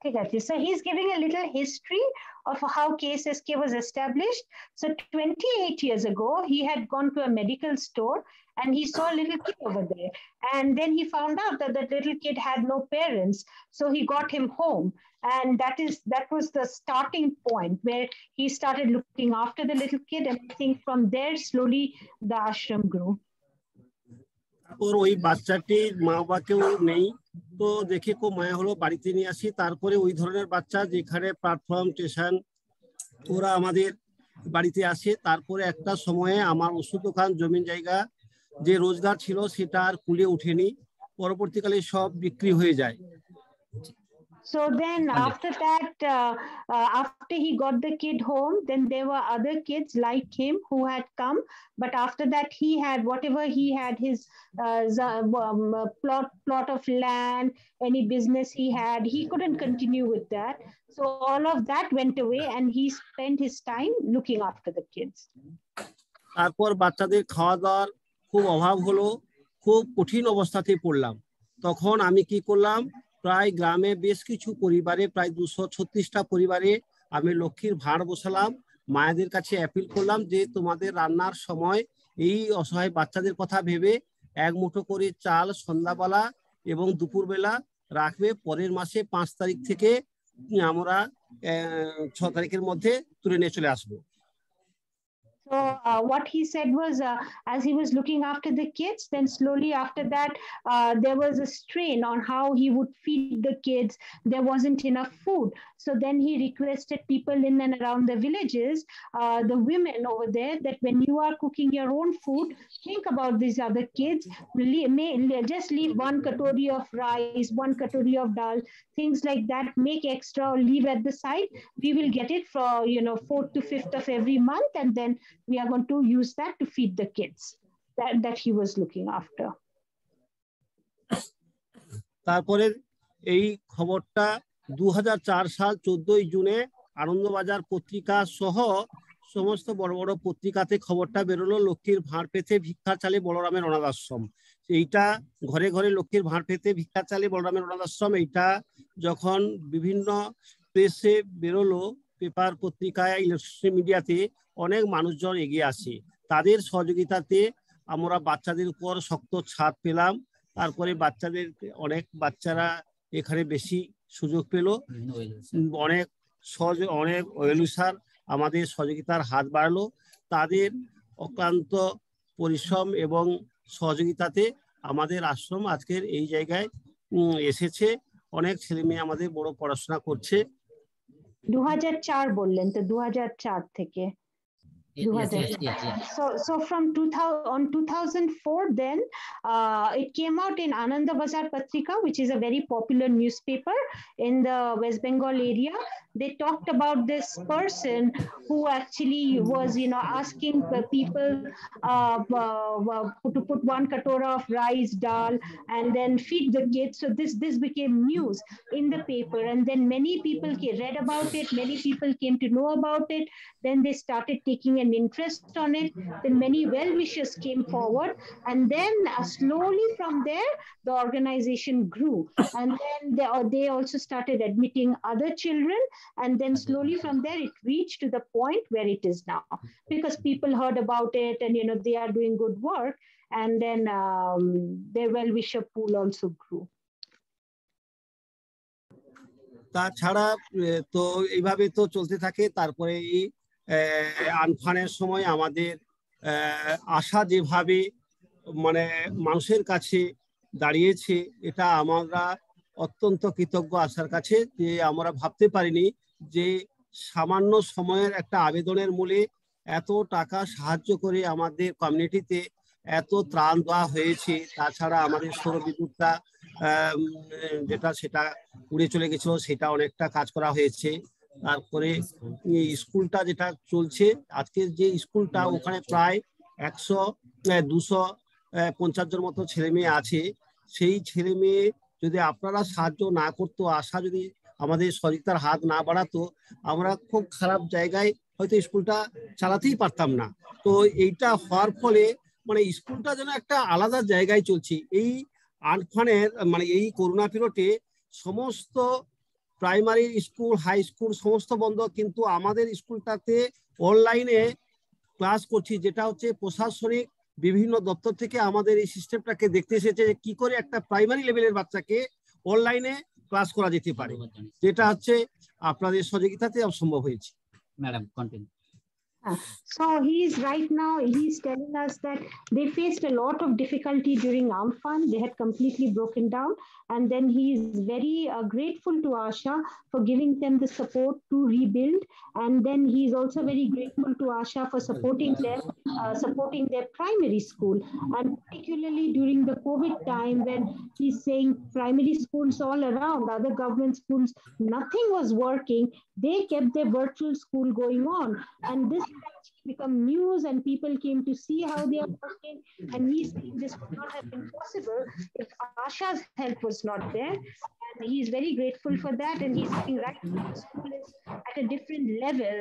ঠিক আছে। So he's giving a little history of how KSSK was established. So 28 years ago, he had gone to a medical store and he saw a little kid over there. And then he found out that that little kid had no parents. So he got him home. And that was the starting point where he started looking after the little kid. And I think from there, slowly the ashram grew. তারপর ওই বাচ্চাটির মা বাবা কেউ নেই, তো দেখে খুব মায়া হলো, বাড়িতে নিয়ে আসি। তারপরে ওই ধরনের বাচ্চা যেখানে প্ল্যাটফর্ম স্টেশন ওরা আমাদের বাড়িতে আসে। তারপরে একটা সময়ে আমার ওষুধ দোকান জমিন জায়গা যে রোজগার ছিল সেটা আর কুলে ওঠেনি, পরবর্তীকালে সব বিক্রি হয়ে যায়। So then after that, after he got the kid home, then there were other kids like him who had come. But after that, he had whatever he had, his plot of land, any business he had, he couldn't continue with that. So all of that went away and he spent his time looking after the kids. তারপর বাচ্চাদের খাওয়া দাওয়ার খুব অভাব হলো, খুব কঠিন অবস্থাতে পড়লাম। তখন আমি কি করলাম, প্রায় গ্রামে বেশ কিছু পরিবারে, প্রায় 236টা পরিবারে আমি লক্ষ্মীর ভাঁড় বসালাম। মায়েদের কাছে অ্যাপিল করলাম যে তোমাদের রান্নার সময় এই অসহায় বাচ্চাদের কথা ভেবে এক মুঠো করে চাল সন্ধ্যাবেলা এবং দুপুরবেলা রাখবে। পরের মাসে 5 তারিখ থেকে আমরা 6 তারিখের মধ্যে তুলে নিয়ে চলে আসবো। So what he said was, as he was looking after the kids, then slowly after that, there was a strain on how he would feed the kids. There wasn't enough food. So then he requested people in and around the villages, the women over there, that when you are cooking your own food, think about these other kids. Just leave 1 katori of rice, 1 katori of dal, things like that. Make extra or leave at the side. We will get it for 4th to 5th of every month, and then we are going to use that to feed the kids that he was looking after. তারপরে এই খবরটা 2004 সাল 14 জুনে আনন্দবাজার পত্রিকা সহ সমস্ত বড় বড় পত্রিকাতে খবরটা বেরোলো, লক্ষ্মীর ভাঁড় পেতে ভিক্ষা চালে বলরামের অনাথ আশ্রম। এইটা ঘরে ঘরে লক্ষ্মীর ভাঁড় পেতে ভিক্ষা চালে বলরামের অনাথ আশ্রম, এইটা যখন বিভিন্ন প্রেসে বেরোলো, পেপার পত্রিকায়, ইলেকট্রনিক মিডিয়াতে, অনেক মানুষজন এগিয়ে আসে। তাদের সহযোগিতাতে আমরা বাচ্চাদের উপর শক্ত ছাদ পেলাম। তারপরে বাচ্চাদের অনেক বাচ্চারা এখানে বেশি সুযোগ পেল। অনেক ওয়েলউইশার আমাদের সহযোগিতার হাত বাড়ালো। তাদের অক্লান্ত পরিশ্রম এবং সহযোগিতাতে আমাদের আশ্রম আজকের এই জায়গায় এসেছে। অনেক ছেলে মেয়ে আমাদের বড় পড়াশোনা করছে। 2004 বললেন তো, 2004 থেকে। So from 2004, then it came out in Anandabazar Patrika, which is a very popular newspaper in the West Bengal area. They talked about this person who actually was, asking people to put 1 katora of rice, dal, and then feed the kids. So this became news in the paper, and then many people read about it. Many people came to know about it. Then they started taking an interest on it. Then many well-wishers came forward, and then slowly from there the organization grew, and then they also started admitting other children, and then slowly from there it reached to the point where it is now, because people heard about it, and they are doing good work, and then their well-wisher pool also grew. তাছাড়া তো এইভাবে তো চলতে থাকে। তারপরে এই আনফানের সময় আমাদের আশা যেভাবে মানুষের কাছে দাঁড়িয়েছে, এটা আমরা অত্যন্ত কৃতজ্ঞ আশার কাছে, যে আমরা ভাবতে পারিনি যে সামান্য সময়ের একটা আবেদনের মূলে এত টাকা সাহায্য করে আমাদের কমিউনিটিতে এত ত্রাণ দেওয়া হয়েছে। তাছাড়া আমাদের সৌর বিদ্যুৎটা সেটা উড়ে চলে গেছিল, সেটা অনেকটা কাজ করা হয়েছে। তারপরে স্কুলটা যেটা চলছে, আজকের যে স্কুলটা, ওখানে প্রায় 250 জন মতো ছেলে মেয়ে আছে। সেই ছেলে মেয়ে যদি আপনারা সাহায্য না করতো, আশা যদি আমাদের সহযোগিতার হাত না বাড়াতো, আমরা খুব খারাপ জায়গায় হয়তো স্কুলটা চালাতেই পারতাম না। তো এইটা হওয়ার ফলে স্কুলটা যেন একটা আলাদা জায়গায় চলছে। এই আনফানের এই করোনা পিরিয়ডে সমস্ত প্রাইমারি স্কুল, হাই স্কুল সমস্ত বন্ধ, কিন্তু আমাদের স্কুলটাতে অনলাইনে ক্লাস করছি, যেটা হচ্ছে প্রশাসনিক বিভিন্ন দপ্তর থেকে আমাদের এই সিস্টেমটাকে দেখতে এসেছে যে কি করে একটা প্রাইমারি লেভেলের বাচ্চাকে অনলাইনে ক্লাস করা যেতে পারে, যেটা হচ্ছে আপনাদের সহযোগিতাতে সম্ভব হয়েছে। Madam continue. So he's right now, he's telling us that they faced a lot of difficulty during Amphan. They had completely broken down. And then he's very grateful to Asha for giving them the support to rebuild. And then he's also very grateful to Asha for supporting them, supporting their primary school. And particularly during the COVID time when he's saying primary schools all around, other government schools, nothing was working. They kept their virtual school going on. And this become news and people came to see how they are working. And he's saying this would not have been possible if Asha's help was not there. And he's very grateful for that. And he's saying right now the school is at a different level,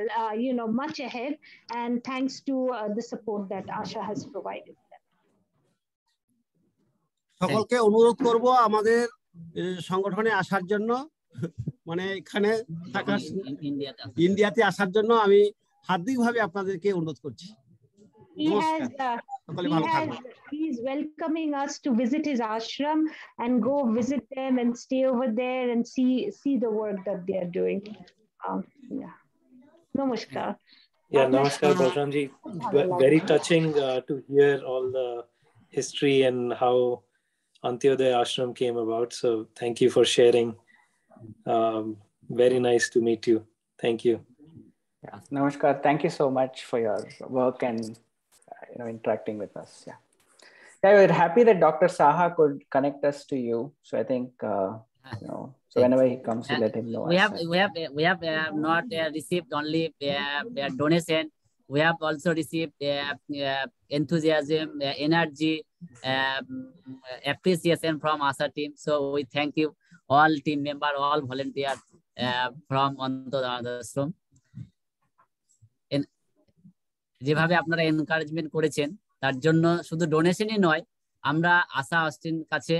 much ahead. And thanks to the support that Asha has provided. সকলকে অনুরোধ করব আমাদের সংগঠনে আসার জন্য, মানে এখানে ইন্ডিয়াতে আসার জন্য আমি হার্দিকভাবে আপনাদেরকে অনুরোধ করছি। He's welcoming us to visit his ashram and go visit them and stay over there and see the work that they are doing. Namaskar. Yeah, namaskar, Balramji. Very touching to hear all the history and how Antyodaya Ashram came about. So thank you for sharing. Very nice to meet you. Thank you. Yeah, namaskar. Thank you so much for your work and interacting with us. Yeah, we're happy that Dr. Saha could connect us to you. So I think so whenever he comes, we let him know. We have not received only donation. We have also received enthusiasm, energy, appreciation from Asha team. So we thank you, all team member, all volunteers from Antyodaya Ashram. যেভাবে আপনারা encouragement করেছেন তার জন্য শুধু ডোনেশনই নয়, আমরা আশা Austin কাছে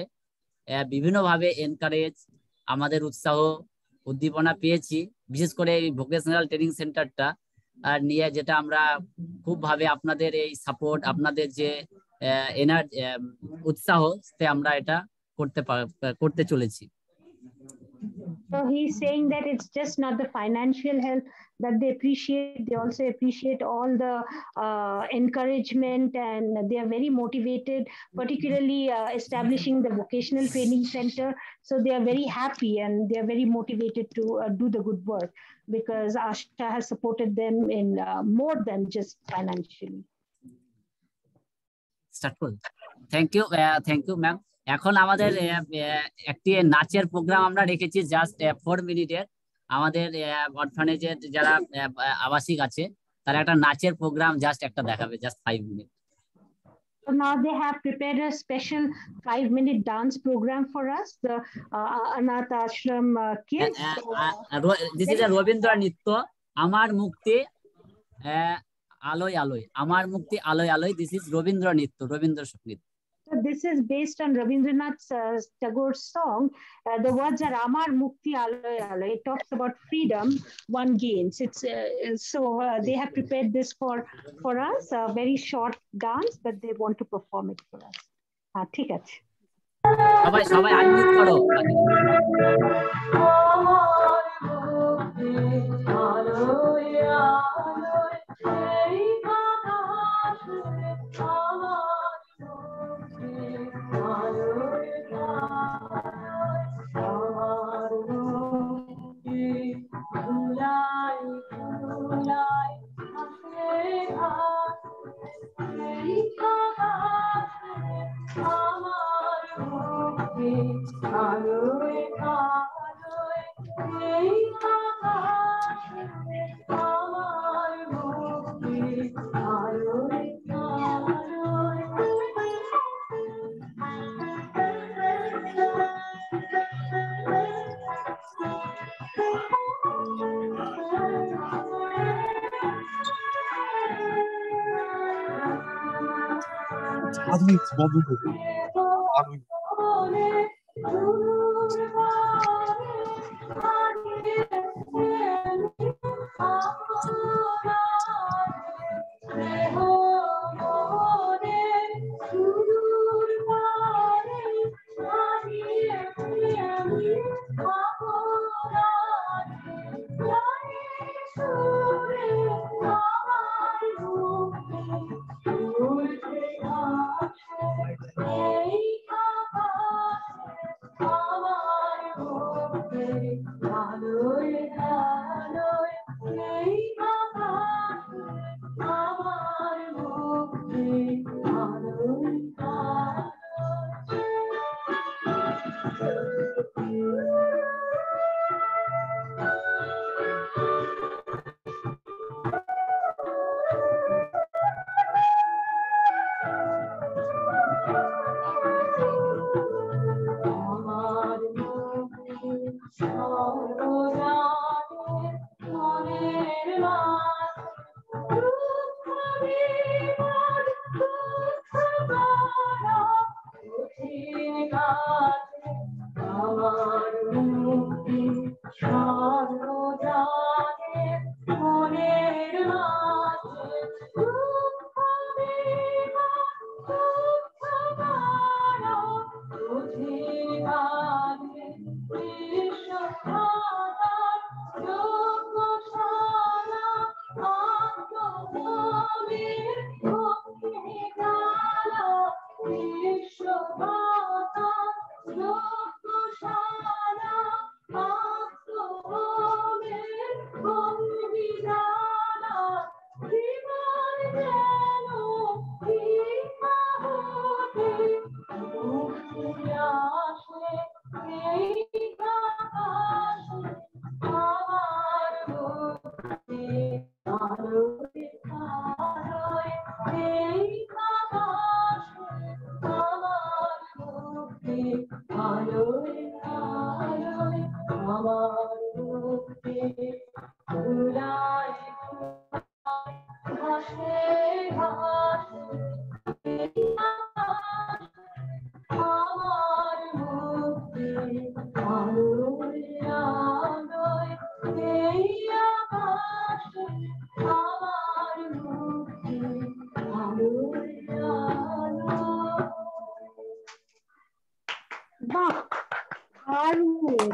বিভিন্নভাবে এনকারেজ, আমাদের উৎসাহ উদ্দীপনা পেয়েছি, বিশেষ করে এই ভোকেশনাল ট্রেনিং সেন্টারটা নিয়ে, যেটা আমরা খুবভাবে আপনাদের এই সাপোর্ট, আপনাদের যে উৎসাহ, আমরা এটা করতে চলেছি। So he's saying that it's just not the financial help that they appreciate. They also appreciate all the encouragement, and they are very motivated, particularly establishing the vocational training center. So they are very happy and they are very motivated to do the good work because Asha has supported them in more than just financially. Thank you, ma'am. এখন আমাদের একটি নাচের programme আমরা রেখেছি just 4 মিনিটের। আমাদের অরফানেজের যারা আবাসিক আছে তারা একটা নাচের প্রোগ্রাম জাস্ট একটা দেখাবে, just 5 minute. So now they have prepared a special 5-minute dance program for us, the Anath Ashram kids. This is a Robindra Nitya, Amar Mukti Aloy Aloy, Amar Mukti Aloy Aloy. This is Robindra Nitya, Robindra Sangeet. So this is based on Rabindranath Tagore's song. The words are Amar Mukti Aloy Aloy. It talks about freedom one gains. It's they have prepared this for us, a very short dance, but they want to perform it for us. ঠিক আছে, সবাই unmute করো।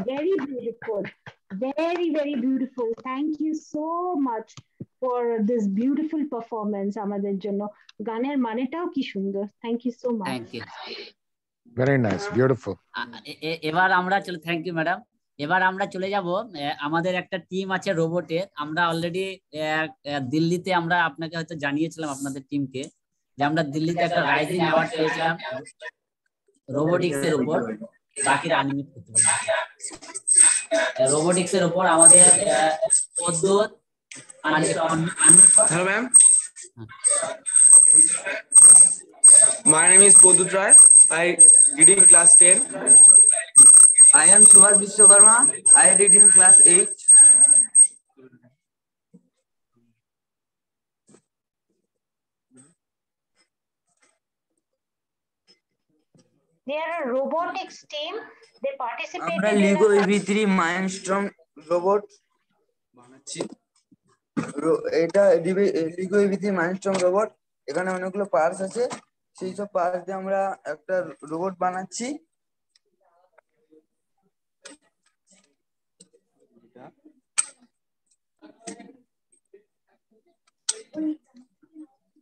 Very beautiful, very beautiful. Thank you so much for this beautiful performance আমাদের জন্য গানের মানেটাও কি সুন্দর thank you so much thank you very nice beautiful এবার আমরা চলে থ্যাংক ইউ ম্যাডাম এবার আমরা চলে যাব আমাদের একটা টিম আছে রোবটের আমরা অলরেডি দিল্লিতে আমরা আপনাকে হয়তো জানিয়েছিলাম আপনাদের টিমকে যে আমরা দিল্লিতে একটা রাইজিং অ্যাওয়ার্ড পেয়েছিলাম রোবোটিক্স এর উপর বাকিরা আনমিউট করতে পারবে রোবোটিক্স এর উপর আমাদের পদ্মত Hello, ma'am. My name is Podut Rai. I did in class 10. I am Subhash Vishwakarma. I did in class 8. They are a robotics team. They participated আমরা Lego EV3 Mindstorm robot বানাচ্ছি এটা লিগো EV3 Mindstorm robot এখানে অনেকগুলো parts আছে সেই সব parts দিয়ে আমরা একটা রোবট বানাচ্ছি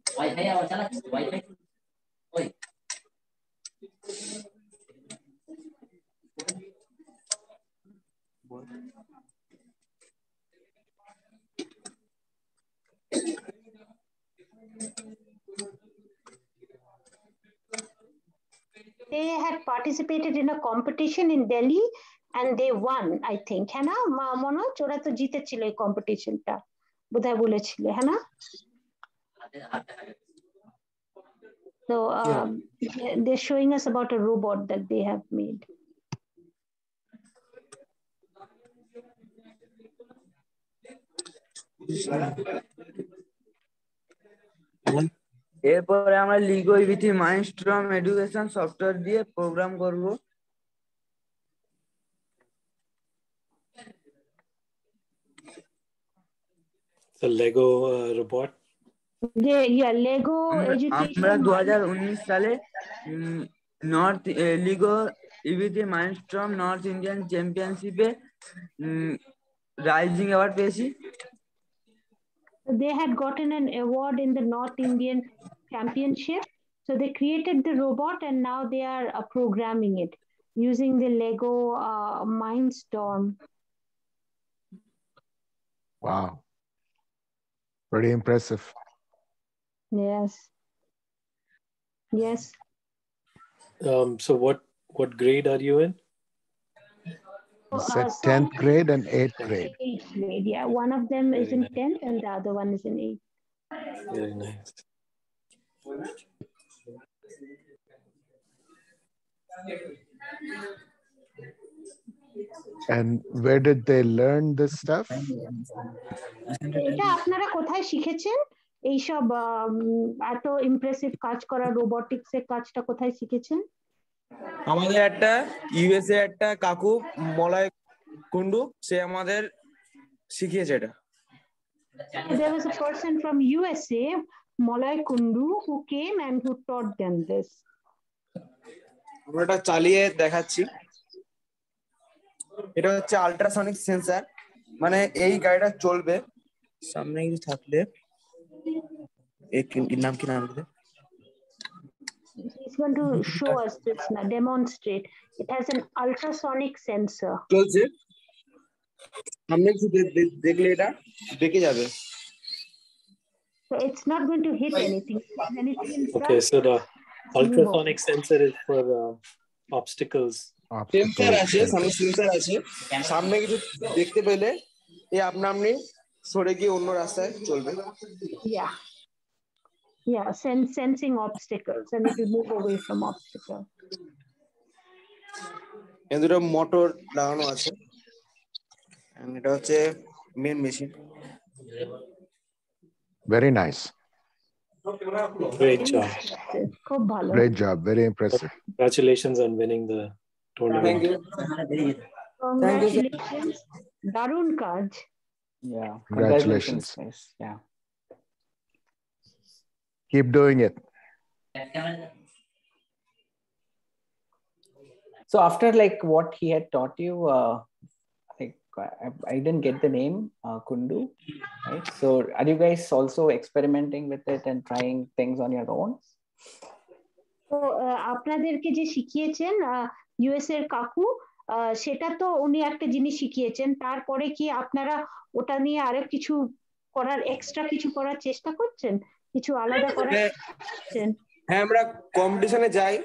ওয়াইফাই আবার চালাচ্ছি ওয়াইফাই ওই They had participated in a competition in Delhi and they won, I think. है ना মনে হয় ওরা তো জিতেছিল এই কম্পিটিশনটা বোধহয় বলেছিল है ना So they're showing us about a robot that they have made. এরপরে আমরা লিগো EV3 Mindstorm এডুকেশন সফটওয়্যার দিয়ে প্রোগ্রাম করব The Lego robot. Yeah, Lego education. আমরা 2019 সালে north লিগো EV3 Mindstorm north Indian চ্যাম্পিয়নশিপে রাইজিং অ্যাওয়ার্ড পেয়েছি They had gotten an award in the North Indian Championship. So they created the robot and now they are programming it using the Lego Mindstorm Wow. Pretty impressive. Yes. Yes. So what grade are you in? You said 10th grade and 8th grade. 8th grade, yeah. One of them is in 10th and the other one is in 8th. Very nice. And where did they learn this stuff? এটা আপনারা কোথায় শিখেছেন? এইসব এত impressive কাজ করা robotics এর কাজটা কোথায় শিখেছেন? আমাদের একটা ইউএসএ একটা কাকু মলয় কুন্ডু সে আমাদের শিখিয়েছে এটা। There was a person from USA, Molay Kundu, who came and who taught them this. আমরা এটা চালিয়ে দেখাচ্ছি। এটা হচ্ছে আল্ট্রাসনিক সেন্সর, মানে এই গাড়িটা চলবে সামনে কিছু থাকলে নাম কি নাম দিতে? He's going to show us this now, demonstrate. It has an ultrasonic sensor. চলছে সামনে কিছু দেখলে এটা দেখে যাবে। So it's not going to hit anything. Okay, so the ultrasonic sensor is for obstacles. Sensor আছে, সামনে সেন্সর আছে, সামনে কিছু দেখতে পেলে এই আপনি সরে গিয়ে অন্য রাস্তায় চলবে। Yeah, sensing obstacles and it will move away from obstacles. এর দুটো মোটর লাগানো আছে, এটা হচ্ছে main machine. Very nice. Great job. খুব ভালো। Great job. Very impressive. Congratulations on winning the tournament. Thank you. Congratulations. দারুণ কাজ। Yeah. Congratulations. Yeah. Keep doing it. So after like what he had taught you, like I didn't get the name, Kundu, right? So are you guys also experimenting with it and trying things on your own? তো আপনাদেরকে যে শিখিয়েছেন US এর কাকু, সেটা তো উনি একটা জিনিস শিখিয়েছেন, তারপরে কি আপনারা ওটা নিয়ে আরো কিছু করার এক্সট্রা কিছু করার চেষ্টা করছেন, কিছু আলাদা করার চেষ্টা করছেন? হ্যাঁ, আমরা কম্পিটিশনে যাই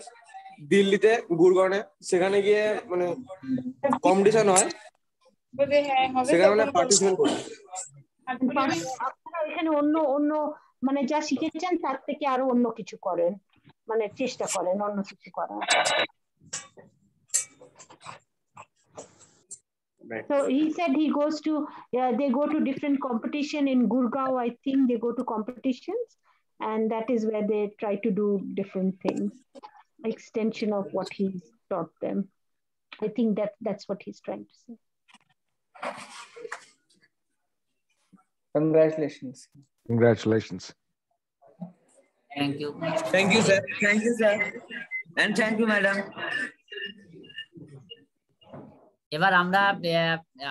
দিল্লিতে, গুরগাঁওয়ে, সেখানে গিয়ে মানে কম্পিটিশন হয়, সেখানে আমরা পার্টিসিপেট করি। আপনারা এখানে অন্য মানে যা শিখেছেন তার থেকে আরো অন্য কিছু করেন, মানে চেষ্টা করেন অন্য কিছু করার। So he said he goes to, they go to different competition in Gurgaon. I think they go to competitions, and that is where they try to do different things, extension of what he's taught them. I think that's what he's trying to say. Congratulations. Congratulations. Thank you. Thank you, sir. Thank you, sir. And thank you, madam. এবার আমরা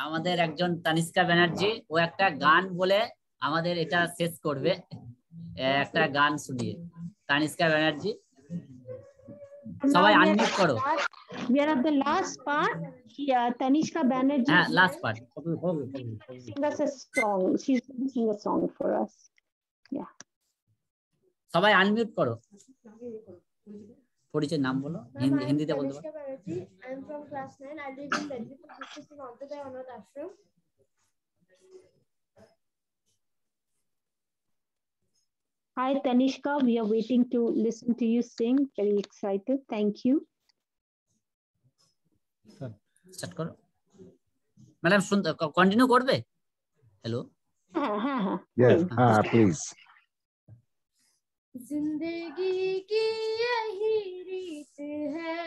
আমাদের একজন তানিষ্কা ব্যানার্জি, ও একটা গান বলে আমাদের এটা শেষ করবে, একটা গান শুনিয়ে। তানিষ্কা ব্যানার্জি, সবাই আনমিউট করো। We are at the last part. Tanishka Banerjee. হ্যাঁ, last part. Sing us a song. She's going to sing a song for us. Yeah. সবাই আনমিউট করো। পরিচয় নাম বলো, হিন্দিতে বলতে পারো। I am from class 9. I live in Bedlipur district in Antodaya Anath Ashram. Hi Tanishka, we are waiting to listen to you sing. Very excited. Thank you. Start করো madam, continue করবে? Hello. Yes, please. जिंदगी की यही रीत है,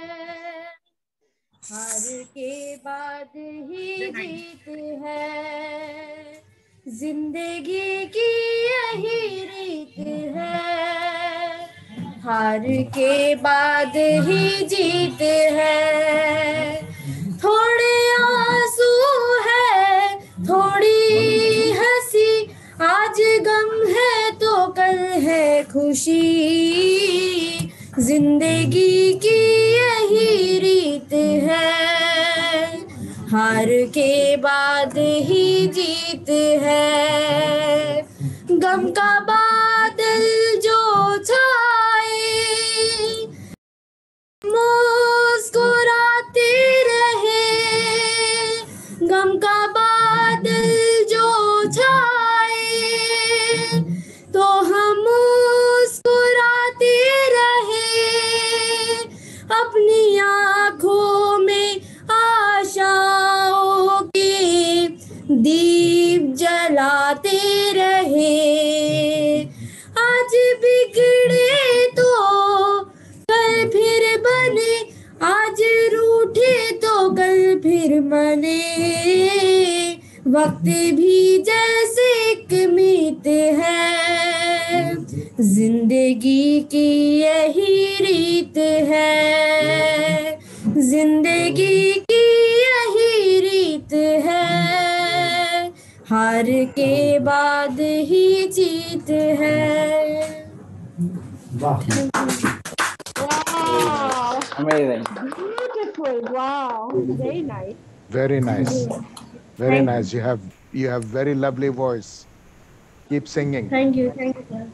हार के बाद ही जीत है। जिंदगी की यही रीत है, हार के बाद ही जीत है। थोड़े आंसू है, थोड़ी हंसी, आज गम है तो कल है खुशी। जिंदगी की यही रीत है, हार के बाद ही जीत है। गम का बादल जो छाए मुस्कुराते रहे, गम का बादल जो छाए तो हम मुस्कुराते रहे, अपनी आँखों में आशाओं के दीप जलाते रहे। आज बिगड़े तो कल फिर बने, आज रूठे तो कल फिर बने, वक्त भी जैसे एक मीत है, जिंदगी की यही रीत है, जिंदगी की यही रीत है, हार के बाद ही जीत है। Wow. Amazing. Beautiful. Wow. Very nice. Very nice. Very nice. You have very lovely voice. Keep singing. Thank you. Thank you, sir.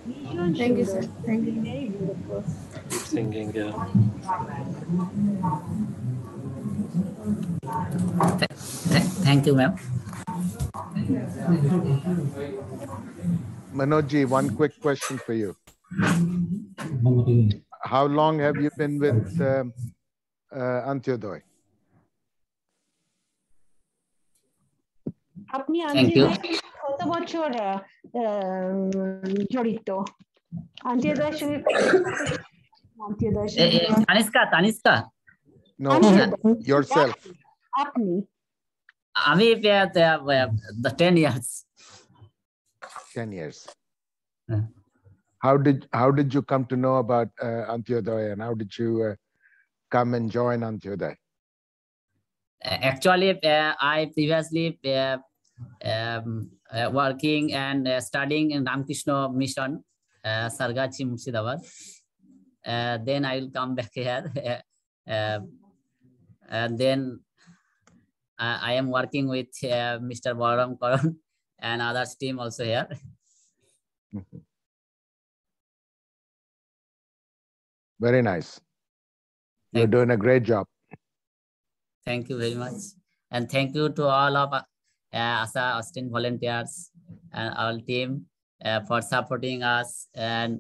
Thank you, sir. Thank you. Very beautiful. Keep singing, yeah. Thank you, ma'am. Manojji, one quick question for you. How long have you been with Antyodaya? আপনি Thank you. কত বছর জড়িত অন্ত্যোদয়ের সঙ্গে? Taniska. No, yourself. আপনি? আমি 10 years. 10 years. How did you come to know about Antyodaya, and how did you come and join Antyodaya? Actually, I previously working and studying in Ramakrishna Mission, Sargachi, Murshidabad. Then I will come back here. And then I am working with Mr. Balaram Karan and others team also here. Very nice. You're doing a great job. Thank you very much. And thank you to all of ASA Austin volunteers and our team for supporting us. And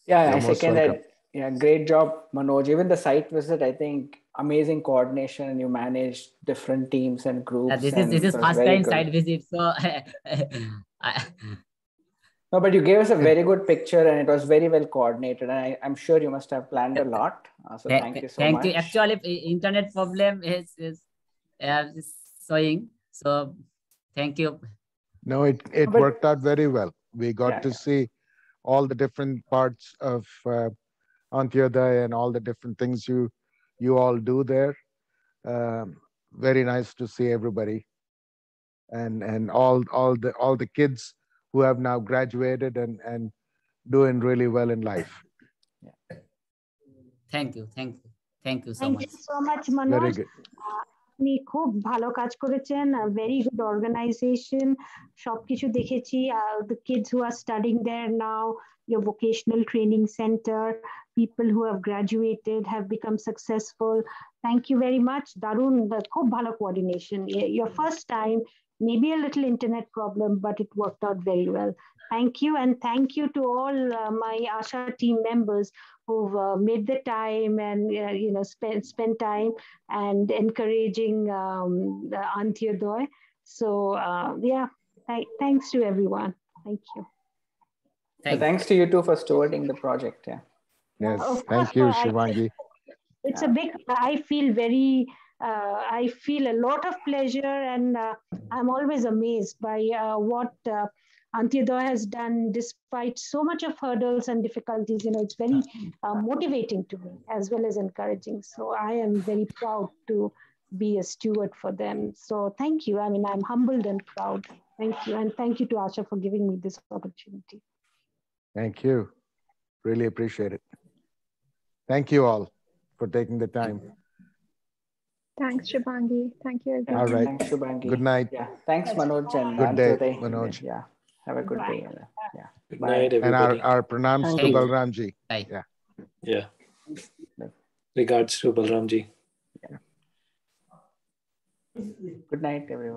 yeah, I second that. Yeah, great job, Manoj. Even the site visit, I think amazing coordination, and you managed different teams and groups. This is first time site visit, so no, but you gave us a very good picture, and it was very well coordinated. And I'm sure you must have planned a lot. So thank you so much. Thank you. Actually, internet problem is showing. So thank you. No, it worked out very well. We got to see all the different parts of Antyodaya and all the different things you all do there. Very nice to see everybody, and all the kids who have now graduated and doing really well in life. Thank you so much. Thank you so much, Manoj. Very good. আপনি খুব ভালো কাজ করেছেন, very good organization, সবকিছু দেখেছি, the kids who are studying there now, your vocational training center, people who have graduated have become successful. Thank you very much. Darun, খুব ভালো coordination. Your first time, maybe a little internet problem, but it worked out very well. Thank you, and thank you to all my ASHA team members who've made the time and spent time and encouraging the Antyodaya. So thanks to everyone. Thank you. Thanks to you too for stewarding the project. Yeah. Yes, thank you, Shivangi. It's a big. I feel a lot of pleasure, and I'm always amazed by what Antyodaya has done despite so much of hurdles and difficulties. It's very motivating to me as well as encouraging. So I am very proud to be a steward for them. So thank you. I mean, I'm humbled and proud. Thank you. And thank you to Asha for giving me this opportunity. Thank you. Really appreciate it. Thank you all. for taking the time. Thanks, Shubhangi. Thank you, everyone. All right. Thanks, Shubhangi. Good night. Yeah. Thanks, Manoj and Good day, Antyodaya. Manoj. Yeah. Have a good day. Yeah. Good Bye. night, everybody. And our pranams to Balramji. Yeah. Yeah. Regards to Balramji. Good night, everyone.